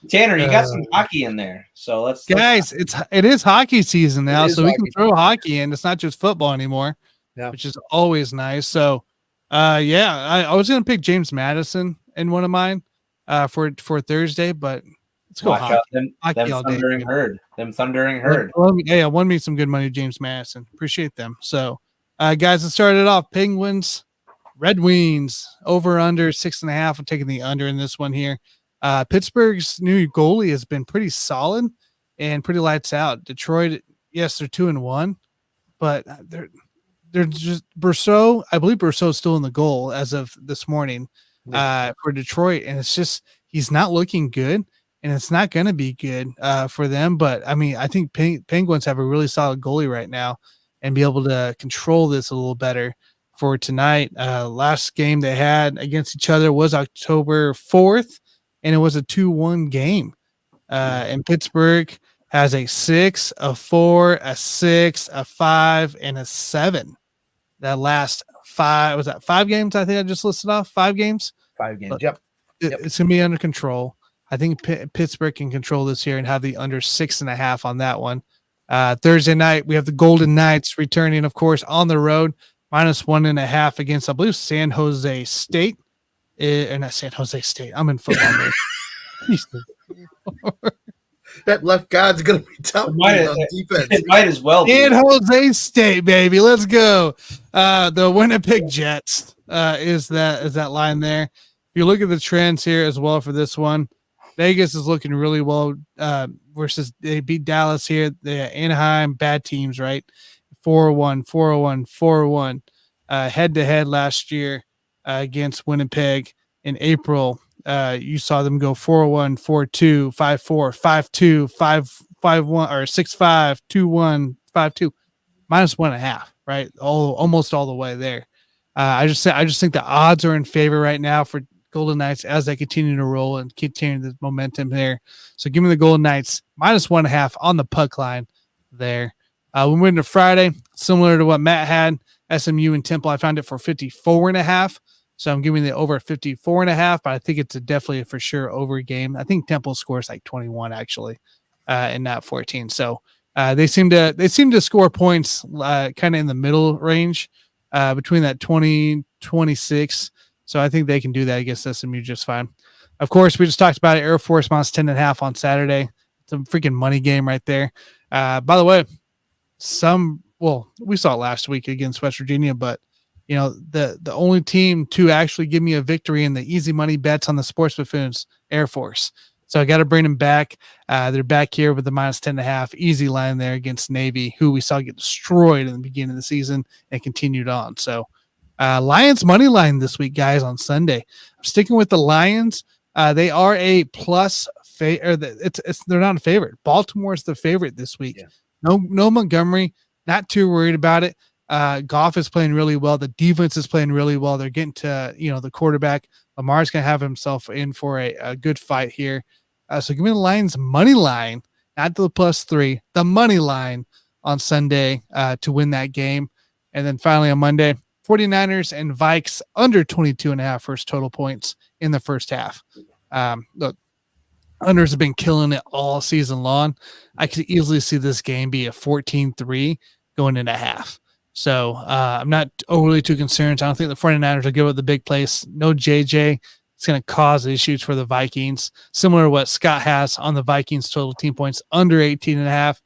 Tanner, you got some hockey in there, so let's guys. It is hockey season now, so we can throw hockey in. It's not just football anymore, which is always nice. So, I was gonna pick James Madison in one of mine for Thursday, but let's go hockey. Them thundering herd. Won me some good money, James Madison. Appreciate them. So, guys, let's start it off. Penguins, Red Wings, over under 6.5. I'm taking the under in this one here. Pittsburgh's new goalie has been pretty solid and pretty lights out. Detroit, yes, they're 2-1, but they're just Brousseau. I believe Brousseau is still in the goal as of this morning for Detroit, and it's just he's not looking good, and it's not going to be good for them. But I mean, I think Penguins have a really solid goalie right now, and be able to control this a little better for tonight. Last game they had against each other was October 4th. And it was a 2-1 game. And Pittsburgh has a 6, a 4, a 6, a 5, and a 7. That last 5 was that 5 games? I think I just listed off 5 games. 5 games. But yep. It's gonna be under control. I think Pittsburgh can control this here and have the under 6.5 on that one. Thursday night we have the Golden Knights returning, of course, on the road, -1.5 against I believe San Jose State. Not San Jose State. I'm in football. That left guard's going to be tough on defense. It might as well be. San Jose State, baby. Let's go. The Winnipeg Jets is that line there. If you look at the trends here as well for this one, Vegas is looking really well versus they beat Dallas here. The Anaheim, bad teams, right? 4-1, 4-1, 4-1. Head-to-head last year. Against Winnipeg in April, you saw them go 4-1, 4-2, 5-4, 5-2, 5-1, or 6-5, 2-1, 5-2, -1.5, right? Almost all the way there. I just think the odds are in favor right now for Golden Knights as they continue to roll and continue the momentum there. So give me the Golden Knights -1.5 on the puck line there. We went into Friday, similar to what Matt had. SMU and Temple, I found it for 54.5. So I'm giving the over 54.5, but I think it's definitely a for sure over game. I think Temple scores like 21 actually, and not 14. So they seem to score points kind of in the middle range between that 20-26. So I think they can do that against SMU just fine. Of course, we just talked about it. Air Force -10.5 on Saturday. It's a freaking money game right there. By the way, we saw it last week against West Virginia, but the only team to actually give me a victory in the easy money bets on the Sports Buffoons, Air Force. So I got to bring them back. They're back here with the -10.5 easy line there against Navy, who we saw get destroyed in the beginning of the season and continued on. So Lions money line this week, guys, on Sunday. I'm sticking with the Lions. They are a plus. They're not a favorite. Baltimore is the favorite this week. Yeah. No Montgomery. Not too worried about it. Goff is playing really well. The defense is playing really well. They're getting to, the quarterback. Lamar's going to have himself in for a good fight here. So give me the Lions money line, not the +3, the money line on Sunday to win that game. And then finally on Monday, 49ers and Vikes under 22.5 first total points in the first half. Look, unders have been killing it all season long. I could easily see this game be a 14-3 going into half. So I'm not overly too concerned. I don't think the 49ers will give up the big place. No JJ. it's going to cause issues for the Vikings, similar to what Scott has on the Vikings total team points under 18.5.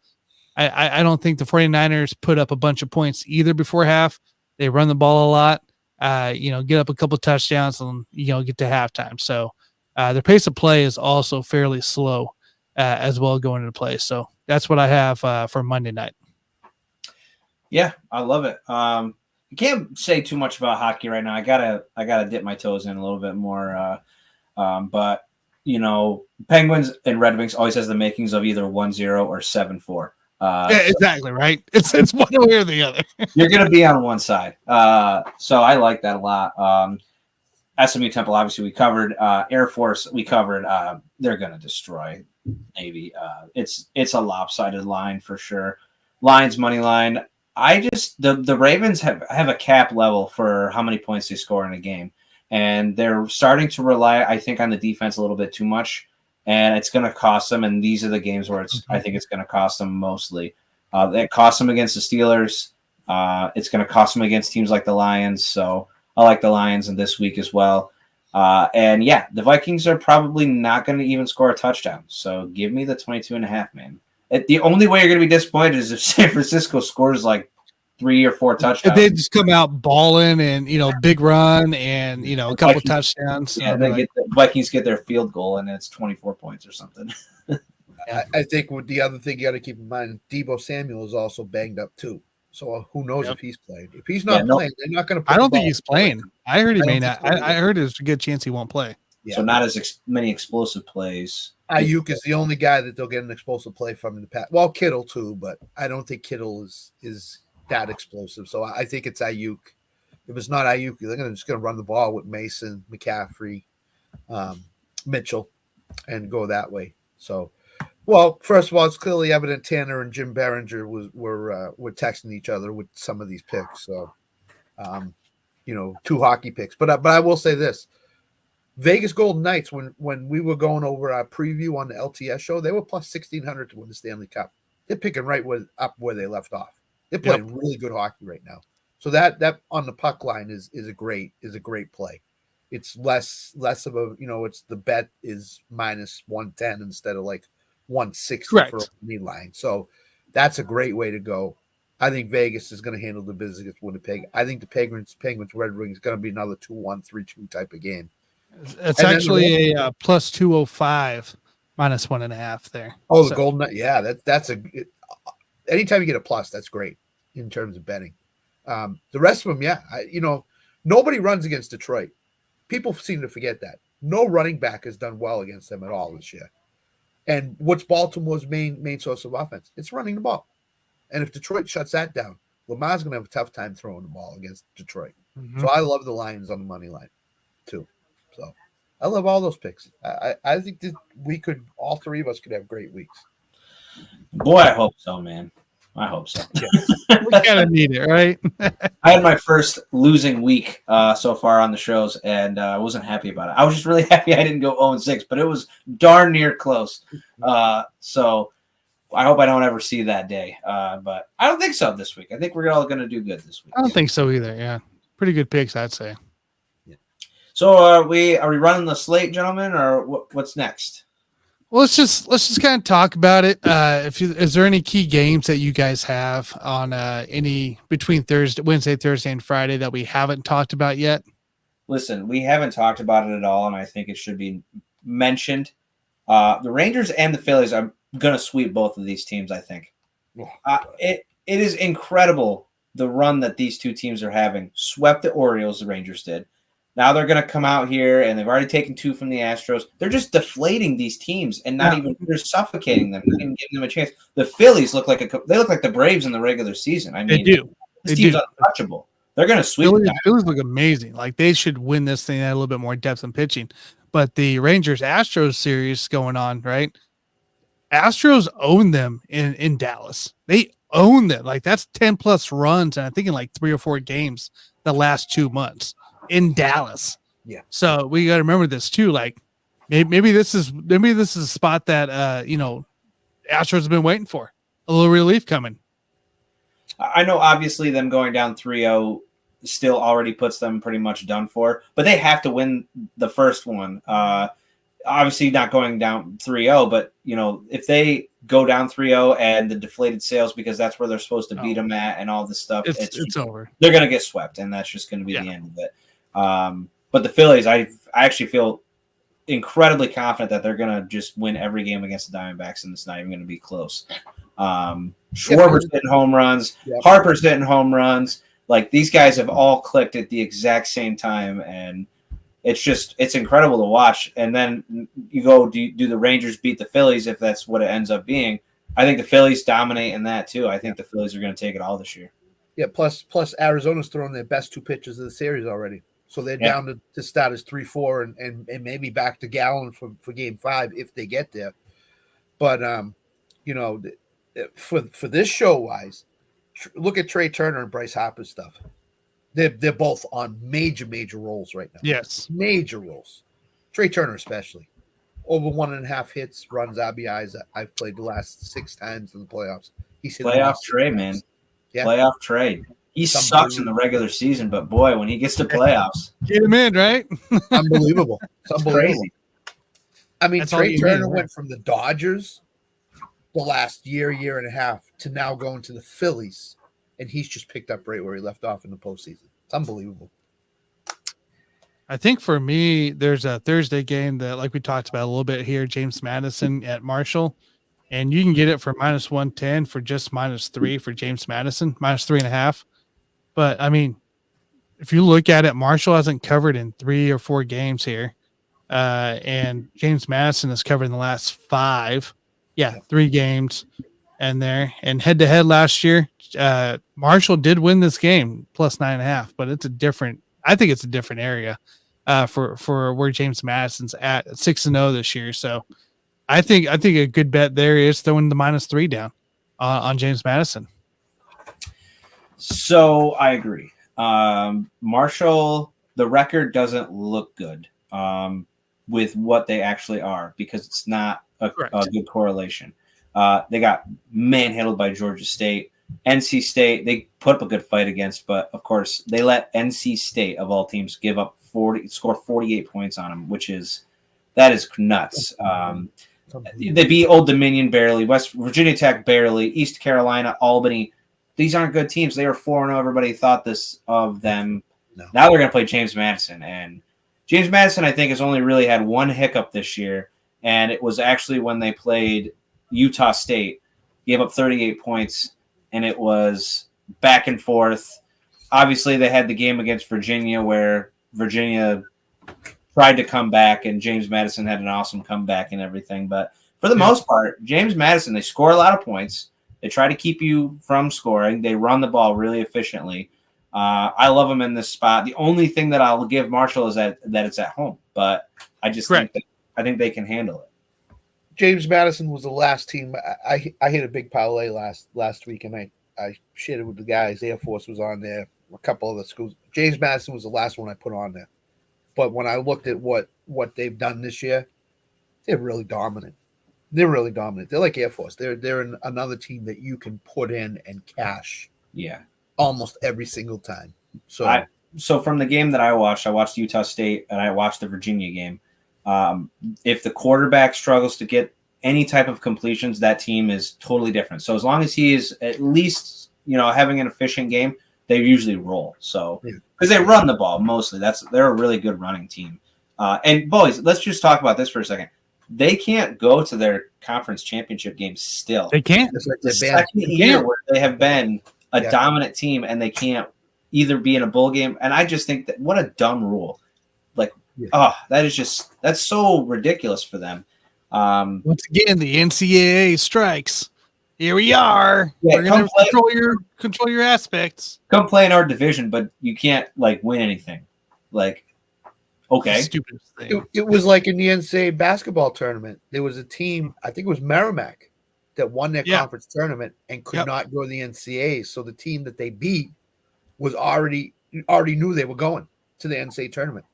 I don't think the 49ers put up a bunch of points either before half. They run the ball a lot, get up a couple touchdowns and, get to halftime. So their pace of play is also fairly slow as well going into play. So that's what I have for Monday night. Yeah, I love it. You can't say too much about hockey right now. I gotta dip my toes in a little bit more. But Penguins and Red Wings always has the makings of either 1-0 or 7-4. Yeah, exactly right. It's one way or the other. You're gonna be on one side. So I like that a lot. SMU Temple, obviously we covered. Air Force, we covered. They're gonna destroy Navy. It's a lopsided line for sure. Lions money line. The Ravens have a cap level for how many points they score in a game, and they're starting to rely, I think, on the defense a little bit too much. And it's going to cost them. And these are the games where I think it's going to cost them mostly. It cost them against the Steelers. It's going to cost them against teams like the Lions. So I like the Lions in this week as well. And yeah, the Vikings are probably not going to even score a touchdown. So give me the 22.5, man. The only way you're going to be disappointed is if San Francisco scores like 3 or 4 touchdowns. If they just come out balling and, big run and, a couple touchdowns. Yeah, the Vikings get their field goal and it's 24 points or something. I think the other thing you got to keep in mind, Deebo Samuel is also banged up too. So who knows if he's playing? If he's not playing, they're not going to. I don't think he's playing. I heard he may not. I heard there's a good chance he won't play. Yeah. So not as many explosive plays. Ayuk is the only guy that they'll get an explosive play from in the past. Well, Kittle too, but I don't think Kittle is that explosive. So I think it's Ayuk. If it's not Ayuk, they're just going to run the ball with Mason, McCaffrey, Mitchell, and go that way. So, well, first of all, it's clearly evident Tanner and Jim Behringer were texting each other with some of these picks. So, 2 hockey picks. But I will say this: Vegas Golden Knights, when we were going over our preview on the LTS show, they were plus 1,600 to win the Stanley Cup. They're picking right up where they left off. They're playing really good hockey right now. So that on the puck line is a great play. It's less of a, it's the bet is minus 110 instead of like 160 for a money line. So that's a great way to go. I think Vegas is going to handle the business against Winnipeg. I think the Penguins Red Wings is going to be another 2-1, 3-2 type of game. It's actually a plus 205 minus 1.5 there. Oh, the Golden Knight. Yeah, that's anytime you get a plus, that's great in terms of betting. The rest of them, nobody runs against Detroit. People seem to forget that. No running back has done well against them at all this year. And what's Baltimore's main source of offense? It's running the ball. And if Detroit shuts that down, Lamar's going to have a tough time throwing the ball against Detroit. Mm-hmm. So I love the Lions on the money line too. So I love all those picks. I think that all three of us could have great weeks. Boy, I hope so, man. I hope so. We kind of need it, right? I had my first losing week so far on the shows, and I wasn't happy about it. I was just really happy I didn't go 0-6, but it was darn near close. So I hope I don't ever see that day. But I don't think so this week. I think we're all going to do good this week. I don't think so either. Yeah, pretty good picks, I'd say. So are we running the slate, gentlemen, or what's next? Well, let's just kind of talk about it. Is there any key games that you guys have on any between Wednesday, Thursday, and Friday that we haven't talked about yet? Listen, we haven't talked about it at all, and I think it should be mentioned. The Rangers and the Phillies are going to sweep both of these teams, I think. It is incredible the run that these two teams are having. Swept the Orioles, the Rangers did. Now they're going to come out here, and they've already taken 2 from the Astros. They're just deflating these teams, and they're suffocating them, not even giving them a chance. The Phillies look like the Braves in the regular season. I mean, they do. This team's untouchable. They're going to sweep. Phillies look amazing. Like they should win this thing at a little bit more depth in pitching. But the Rangers-Astros series going on, right? Astros own them in Dallas. They own them. Like that's 10+ runs, and I think in like 3 or 4 games the last 2 months. In Dallas. Yeah. So we got to remember this too. Like maybe this is a spot that Astros have been waiting for. A little relief coming. I know obviously them going down 3-0 still already puts them pretty much done for. But they have to win the first one. Obviously not going down 3-0, but if they go down 3-0 and the deflated sales because that's where they're supposed to beat them at and all this stuff, it's over. They're going to get swept, and that's just going to be the end of it. But the Phillies, I actually feel incredibly confident that they're going to just win every game against the Diamondbacks, and it's not even going to be close. Schwarber's hitting home runs. Harper's hitting home runs. Like, these guys have all clicked at the exact same time, and it's incredible to watch. And then you go, do the Rangers beat the Phillies if that's what it ends up being? I think the Phillies dominate in that too. I think the Phillies are going to take it all this year. Yeah, plus Arizona's thrown their best 2 pitches of the series already. So they're down to status 3-4 and maybe back to Gallen for game 5 if they get there. But for this show wise, look at Trey Turner and Bryce Harper's stuff. They're both on major roles right now. Yes. Major roles. Trey Turner especially. Over 1.5 hits, runs, RBIs. I've played the last 6 times in the playoffs. He's hit playoff Trey, man. Yeah. Playoff Trey. He sucks in the regular season, but boy, when he gets to playoffs. Get him in, right? Unbelievable. It's unbelievable. Crazy. I mean, That's Trey Turner went from the Dodgers the last year and a half to now going to the Phillies. And he's just picked up right where he left off in the postseason. It's unbelievable. I think for me, there's a Thursday game that, like we talked about a little bit here, James Madison at Marshall, and you can get it for -110 for just -3 for James Madison, -3.5. But I mean, if you look at it, Marshall hasn't covered in 3 or 4 games here, and James Madison has covered in the last 5. Yeah, 3 games. And head-to-head last year, Marshall did win this game +9.5, but I think it's a different area for where James Madison's at 6-0 this year. So I think a good bet there is throwing the -3 down on James Madison. So I agree. Marshall, the record doesn't look good with what they actually are because it's not a good correlation. They got manhandled by Georgia State. NC State, they put up a good fight against, but of course they let NC State of all teams score 48 points on them, that is nuts. They beat Old Dominion barely, West Virginia Tech barely, East Carolina, Albany. These aren't good teams. They were 4-0. Everybody thought this of them. No. Now they're going to play James Madison, and James Madison, I think, has only really had one hiccup this year, and it was actually when they played Utah State, gave up 38 points, and it was back and forth. Obviously, they had the game against Virginia where Virginia tried to come back, and James Madison had an awesome comeback and everything. But for the most part, James Madison, they score a lot of points. They try to keep you from scoring. They run the ball really efficiently. I love them in this spot. The only thing that I'll give Marshall is that it's at home, but I just think they can handle it. James Madison was the last team. I hit a big parlay last week, and I shared it with the guys. Air Force was on there, a couple other schools. James Madison was the last one I put on there. But when I looked at what they've done this year, they're really dominant. They're really dominant. They're like Air Force. They're another team that you can put in and cash. Yeah, almost every single time. So from the game that I watched Utah State and I watched the Virginia game. If the quarterback struggles to get any type of completions, that team is totally different. So as long as he is at least, having an efficient game, they usually roll. So because they run the ball mostly, they're a really good running team. And boys, let's just talk about this for a second. They can't go to their conference championship games still. They can't. It's like the second year where they have been a dominant team and they can't either be in a bowl game. And I just think that what a dumb rule. That's so ridiculous for them. Once again, the NCAA strikes. Here we are. Yeah, we're going to control your aspects. Come play in our division, but you can't win anything. Okay. Stupidest thing. It was like in the NCAA basketball tournament. There was a team, I think it was Merrimack, that won their conference tournament and could not go to the NCAA. So the team that they beat was already knew they were going to the NCAA tournament.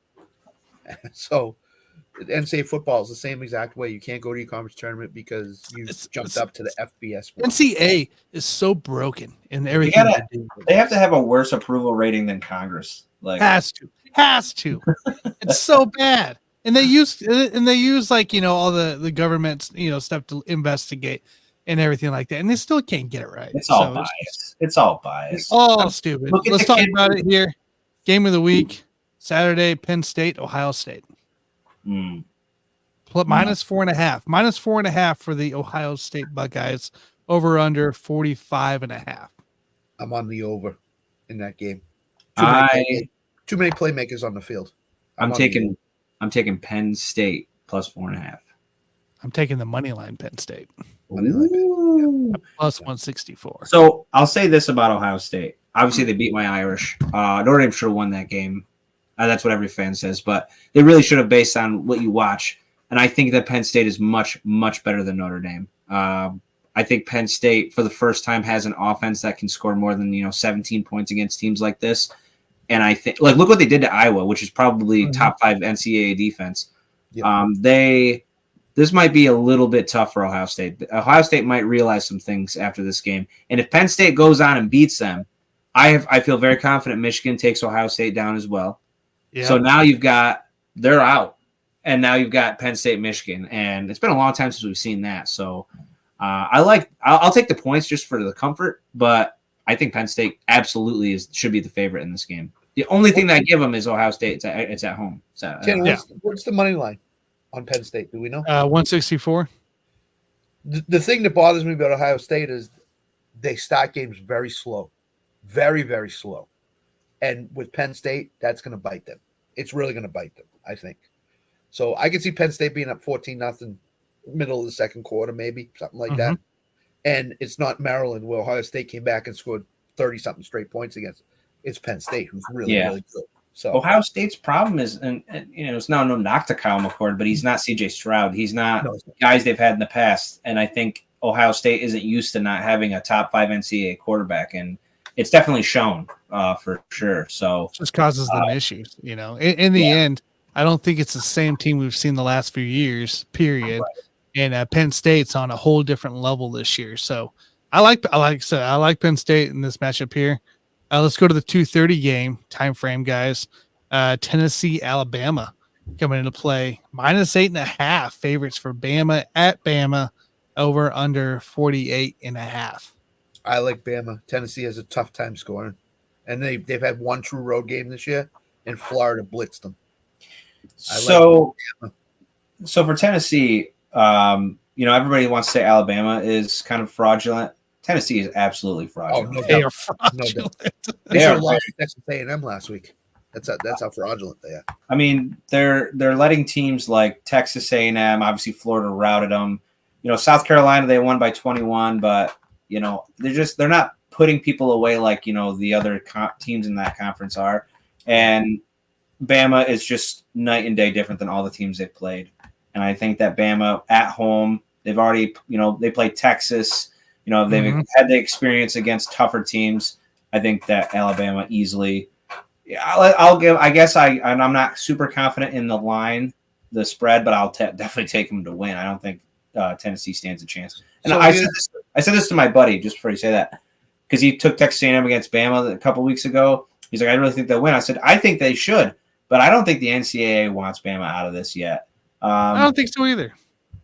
So NCAA football is the same exact way. You can't go to your conference tournament because you jumped up to the FBS. NCAA is so broken in everything they do. They have to have a worse approval rating than Congress. Like Has to. It's so bad. And they use like, all the government's, stuff to investigate and everything like that. And they still can't get it right. It's all biased. It's all biased. It's all stupid. Let's talk about it here. Game of the week, Saturday, Penn State, Ohio State. Mm. Minus 4.5. Minus 4.5 for the Ohio State Buckeyes. Over under 45.5. I'm on the over in that game. Too many playmakers on the field. I'm taking Penn State plus 4.5. I'm taking the money line Penn State. Plus 164. So I'll say this about Ohio State. Obviously, they beat my Irish. Notre Dame should have won that game. That's what every fan says, but they really should have based on what you watch. And I think that Penn State is much, much better than Notre Dame. I think Penn State, for the first time, has an offense that can score more than 17 points against teams like this. And I think, look what they did to Iowa, which is probably top 5 NCAA defense. Yep. This might be a little bit tough for Ohio State. Ohio State might realize some things after this game. And if Penn State goes on and beats them, I feel very confident Michigan takes Ohio State down as well. Yeah. So now they're out. And now you've got Penn State, Michigan. And it's been a long time since we've seen that. So I'll take the points just for the comfort, but I think Penn State absolutely should be the favorite in this game. The only thing that I give them is Ohio State. It's at home. So, what's the money line on Penn State? Do we know? 164. The thing that bothers me about Ohio State is they start games very slow, very, very slow. And with Penn State, that's going to bite them. It's really going to bite them, I think. So I can see Penn State being up 14-0, middle of the second quarter, maybe something like that. And it's not Maryland where Ohio State came back and scored 30-something straight points against. It's Penn State who's really, really good. So Ohio State's problem is, and it's now no knock to Kyle McCord, but he's not C.J. Stroud. He's not guys they've had in the past. And I think Ohio State isn't used to not having a top 5 NCAA quarterback, and it's definitely shown for sure. So it just causes them issues. In the end, I don't think it's the same team we've seen the last few years. Period. Right. And Penn State's on a whole different level this year. So I like Penn State in this matchup here. Let's go to the 2:30 game time frame, guys. Tennessee, Alabama coming into play. Minus 8.5 favorites for Bama at Bama, over under 48.5. I like Bama. Tennessee has a tough time scoring, and they've had one true road game this year, and Florida blitzed them. So for Tennessee, everybody wants to say Alabama is kind of fraudulent. Tennessee is absolutely fraudulent. Oh, no, they are fraudulent. They lost Texas A&M last week. That's how fraudulent they are. I mean, they're letting teams like Texas A&M, obviously Florida routed them. South Carolina, they won by 21, but they're not putting people away like the other teams in that conference are. And Bama is just night and day different than all the teams they've played. And I think that Bama at home, they've already, they played Texas. They've had the experience against tougher teams. I think that Alabama easily. I'm not super confident in the line, the spread, but I'll definitely take them to win. I don't think Tennessee stands a chance. And I said this to my buddy just before you say that, because he took Texas A&M against Bama a couple weeks ago. He's like, I really think they'll win. I said, I think they should, but I don't think the NCAA wants Bama out of this yet. I don't think so either.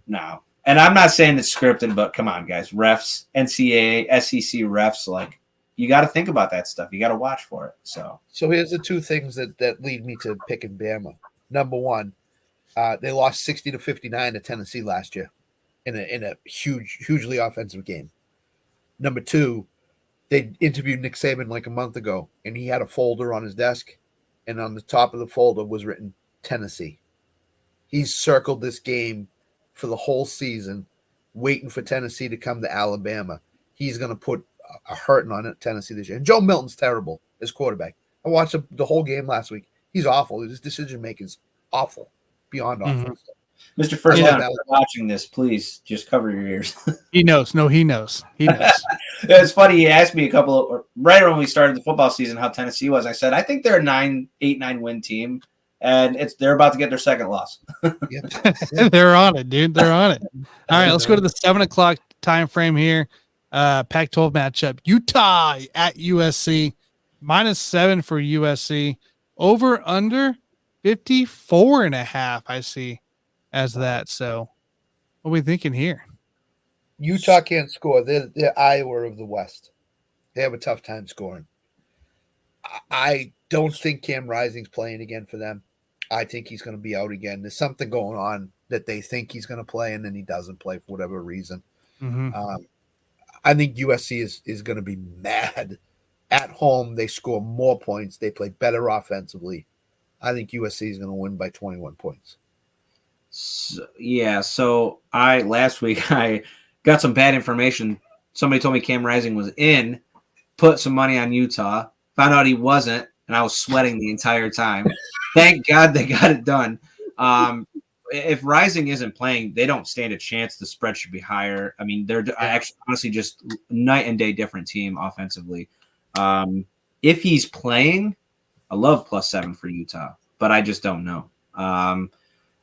No. And I'm not saying it's scripted, but come on, guys. Refs, NCAA, SEC refs, you got to think about that stuff. You got to watch for it. So here's the two things that lead me to picking Bama. Number one, they lost 60-59 to Tennessee last year in a hugely offensive game. Number two, they interviewed Nick Saban like a month ago, and he had a folder on his desk, and on the top of the folder was written Tennessee. He's circled this game for the whole season, waiting for Tennessee to come to Alabama. He's going to put a hurting on it, Tennessee this year. And Joe Milton's terrible as quarterback. I watched the whole game last week. He's awful. His decision making is awful, beyond awful. Mr. First Down, if you're watching this, please just cover your ears. He knows. No, he knows. He knows. It's funny. He asked me right when we started the football season how Tennessee was. I said, I think they're a 8-9 win team. and they're about to get their second loss. They're on it, dude. They're on it. All right, let's go to the 7:00 time frame here. Pac-12 matchup: Utah at USC, -7 for USC. Over under 54.5. I see as that. So, what are we thinking here? Utah can't score. They're Iowa of the West. They have a tough time scoring. I don't think Cam Rising's playing again for them. I think he's going to be out again. There's something going on that they think he's going to play, and then he doesn't play for whatever reason. I think USC is going to be mad. At home, they score more points. They play better offensively. I think USC is going to win by 21 points. So last week I got some bad information. Somebody told me Cam Rising was in, put some money on Utah, found out he wasn't, and I was sweating the entire time. Thank God they got it done. If Rising isn't playing, they don't stand a chance. The spread should be higher. I mean, they're actually honestly just night and day different team offensively. If he's playing, I love +7 for Utah, but I just don't know.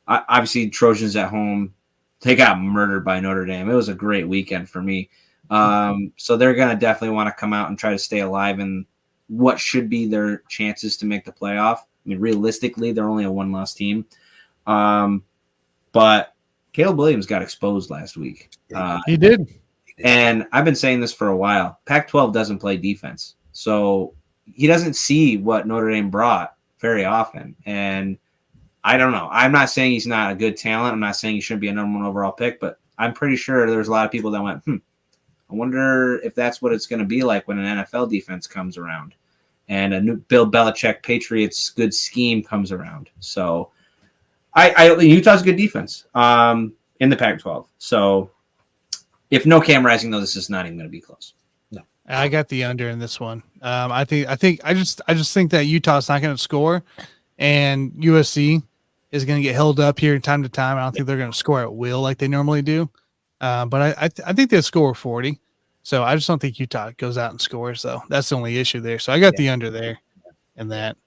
Obviously, Trojans at home, they got murdered by Notre Dame. It was a great weekend for me. So they're going to definitely want to come out and try to stay alive in what should be their chances to make the playoff. I mean, realistically, they're only a one-loss team. But Caleb Williams got exposed last week. He did. And I've been saying this for a while. Pac-12 doesn't play defense. So he doesn't see what Notre Dame brought very often. And I don't know. I'm not saying he's not a good talent. I'm not saying he shouldn't be a number 1 overall pick, but I'm pretty sure there's a lot of people that went, I wonder if that's what it's going to be like when an NFL defense comes around and a new Bill Belichick Patriots good scheme comes around. So Utah's a good defense in the Pac-12. So if no Cam Rising, though, this is not even going to be close. No, I got the under in this one. I just think that Utah's not going to score, and USC is going to get held up here time to time. I don't think they're going to score at will like they normally do. But I think they'll score 40. So I just don't think Utah goes out and scores, though. That's the only issue there. So I got the under there in that.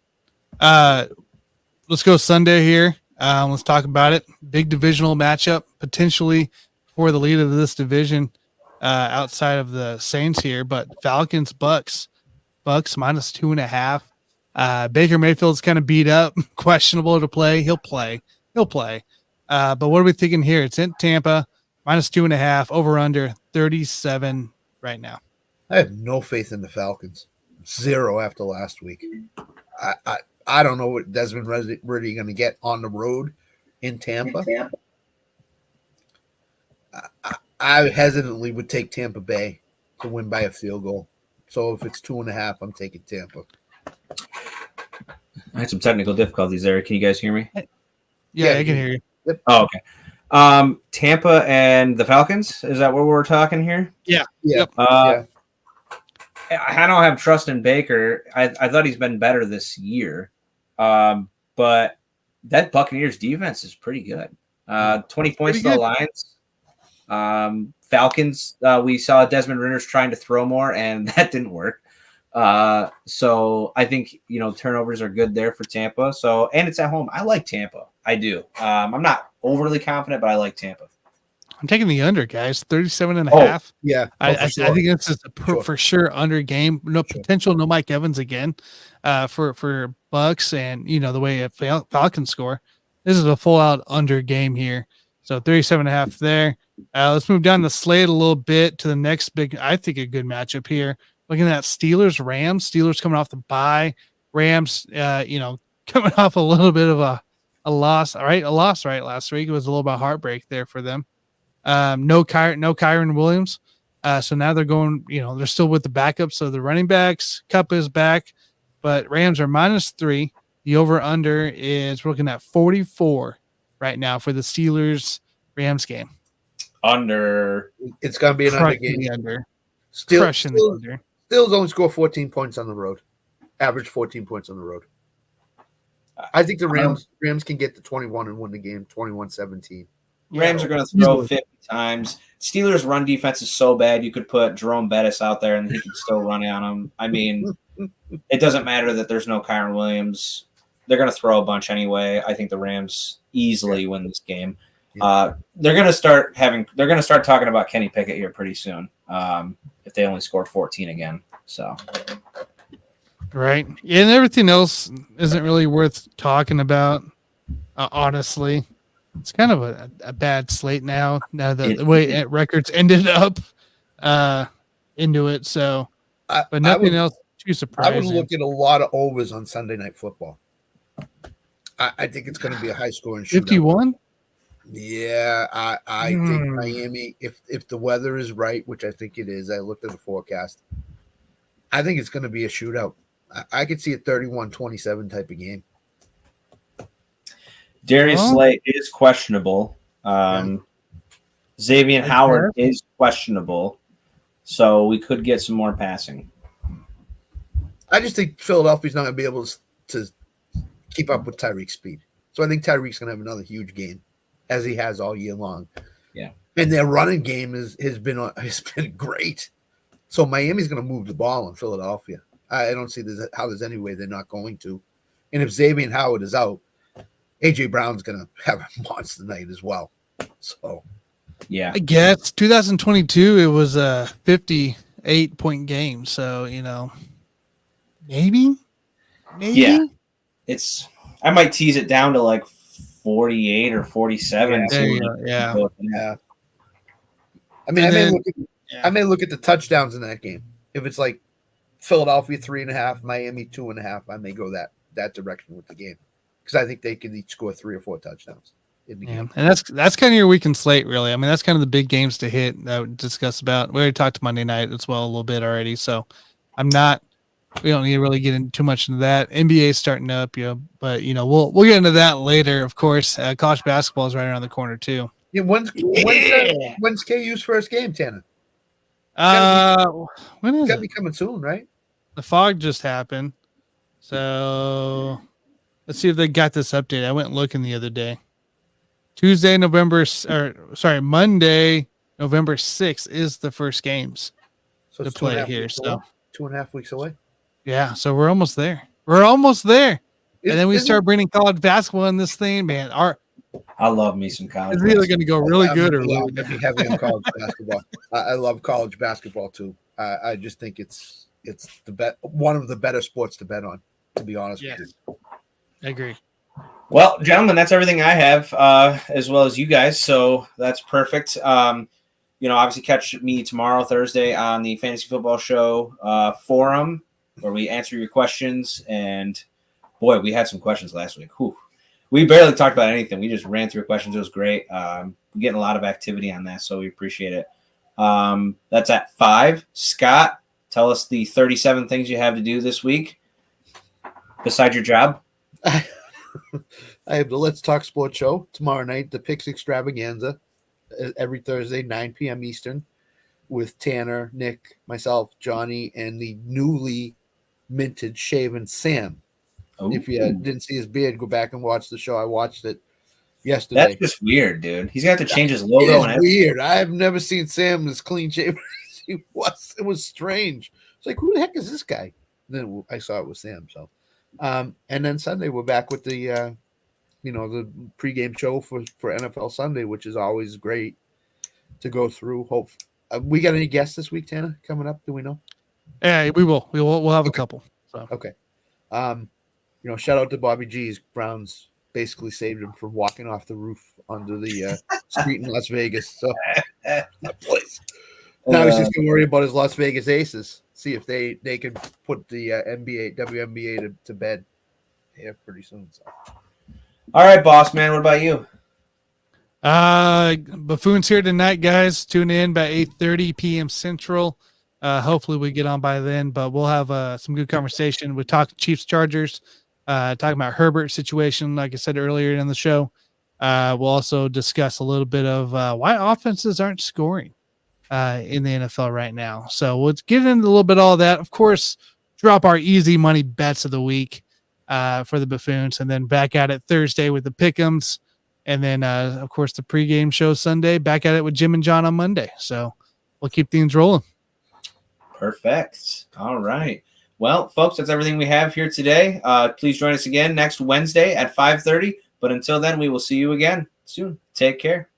Let's go Sunday here. Let's talk about it. Big divisional matchup, potentially for the lead of this division outside of the Saints here. But Falcons, Bucks -2.5. Baker Mayfield's kind of beat up, questionable to play. He'll play. But what are we thinking here? It's in Tampa. -2.5, over under 37 right now. I have no faith in the Falcons. 0 after last week. I don't know what Desmond really going to get on the road in Tampa. I hesitantly would take Tampa Bay to win by a field goal. So if it's 2.5, I'm taking Tampa. I had some technical difficulties there. Can you guys hear me? Yeah, I can hear you. Yep. Oh, okay. Tampa and the Falcons. Is that what we're talking here? Yeah. I don't have trust in Baker. I thought he's been better this year. But that Buccaneers defense is pretty good. 20 points to the Lions. Falcons, we saw Desmond Ridder's trying to throw more, and that didn't work. So I think, turnovers are good there for Tampa. So, and it's at home. I like Tampa. I do. I'm not overly confident, but I like Tampa. I'm taking the under, guys. 37.5. Oh, yeah. I think this is for sure under game. No potential. No Mike Evans again for Bucks, and the way Falcons score. This is a full out under game here. So 37.5 there. Let's move down the slate a little bit to the next big, I think, a good matchup here. Looking at Steelers-Rams. Steelers coming off the bye. Rams, coming off a little bit of a loss. All right, a loss last week. It was a little bit of heartbreak there for them. No Kyron Williams. So now they're going, they're still with the backup. So the running backs, Kupp is back, but Rams are -3. The over-under is, we're looking at 44 right now for the Steelers-Rams game. Under. It's going to be an under game. Crushing the under. Steelers only score 14 points on the road. Average 14 points on the road. I think the Rams can get to 21 and win the game, 21-17. Rams are going to throw 50 times. Steelers' run defense is so bad, you could put Jerome Bettis out there and he could still run on them. I mean, it doesn't matter that there's no Kyron Williams. they're gonna throw a bunch anyway. I think the Rams easily win this game. Yeah. They're gonna start talking about Kenny Pickett here pretty soon. If they only score 14 again, so right, and everything else isn't really worth talking about. Honestly, it's kind of a bad slate now. Now the way records ended up into it, so but nothing else too surprising. I would look at a lot of overs on Sunday Night Football. I think it's going to be a high scoring shootout. 51. Yeah, I think Miami, if the weather is right, which I think it is, I looked at the forecast. I think it's going to be a shootout. I could see a 31-27 type of game. Darius Slay is questionable. Xavier Howard is questionable, so we could get some more passing. I just think Philadelphia's not going to be able to keep up with Tyreek's speed. So I think Tyreek's going to have another huge game, as he has all year long. Yeah. And their running game has been great. So Miami's going to move the ball in Philadelphia. I don't see how there's any way they're not going to. And if Xavier Howard is out, A.J. Brown's going to have a monster night as well. So, yeah. I guess 2022, it was a 58-point game. So, maybe. Yeah. I might tease it down to like 48 or 47. Yeah. I mean, I may look at the touchdowns in that game. If it's like Philadelphia 3.5, Miami 2.5, I may go that direction with the game because I think they can each score 3 or 4 touchdowns in the game. And that's kind of your weekend slate, really. I mean, that's kind of the big games to hit that we discussed about. We already talked Monday night as well a little bit already, so we don't need to really get into too much into that. NBA starting up, but we'll get into that later. Of course, college basketball is right around the corner too. Yeah, when's KU's first game, Tanner? When is it's it? Got to be coming soon, right? The fog just happened, so let's see if they got this update. I went looking the other day. Monday, November 6th is the first games to play here. So 2.5 weeks away. Yeah, so we're almost there. And then we start bringing college basketball in this thing, man. I love me some college. It's either going to go really good or really bad. Heavy on college basketball. I love college basketball too. I just think it's one of the better sports to bet on. To be honest with you, I agree. Well, gentlemen, that's everything I have, as well as you guys. So that's perfect. Obviously catch me tomorrow, Thursday, on the Fantasy Football Show forum, where we answer your questions. And boy, we had some questions last week. Whew. We barely talked about anything. We just ran through questions. It was great. We're getting a lot of activity on that, so we appreciate it. That's at 5. Scott, tell us the 37 things you have to do this week besides your job. I have the Let's Talk Sports Show tomorrow night, the Picks Extravaganza, every Thursday, 9 p.m. Eastern, with Tanner, Nick, myself, Johnny, and the newly minted shaven Sam. Ooh. If you didn't see his beard, go back and watch the show. I watched it yesterday. That's just weird, dude. He's got to change his logo. It's weird. I have never seen Sam as clean shaven as he was. It was strange. It's like, who the heck is this guy? And then I saw it was Sam. So, and then Sunday we're back with the the pregame show for NFL Sunday, which is always great to go through. Hope we got any guests this week, Tanner, coming up? Do we know? Yeah, we will. We'll have a couple. So okay. Shout out to Bobby G's. Browns basically saved him from walking off the roof onto the street in Las Vegas. So that place. Now he's just gonna worry about his Las Vegas Aces. See if they can put the WNBA to bed here pretty soon. So. All right, boss man. What about you? Buffoon's here tonight, guys. Tune in by 8:30 p.m. Central. Hopefully we get on by then, but we'll have some good conversation. We talk Chiefs Chargers, talking about Herbert's situation, like I said earlier in the show. We'll also discuss a little bit of why offenses aren't scoring in the NFL right now. So we'll get into a little bit of all that. Of course, drop our easy money bets of the week for the Buffoons, and then back at it Thursday with the Pick'ems, and then, of course, the pregame show Sunday, back at it with Jim and John on Monday. So we'll keep things rolling. Perfect. All right. Well, folks, that's everything we have here today. Please join us again next Wednesday at 5:30. But until then, we will see you again soon. Take care.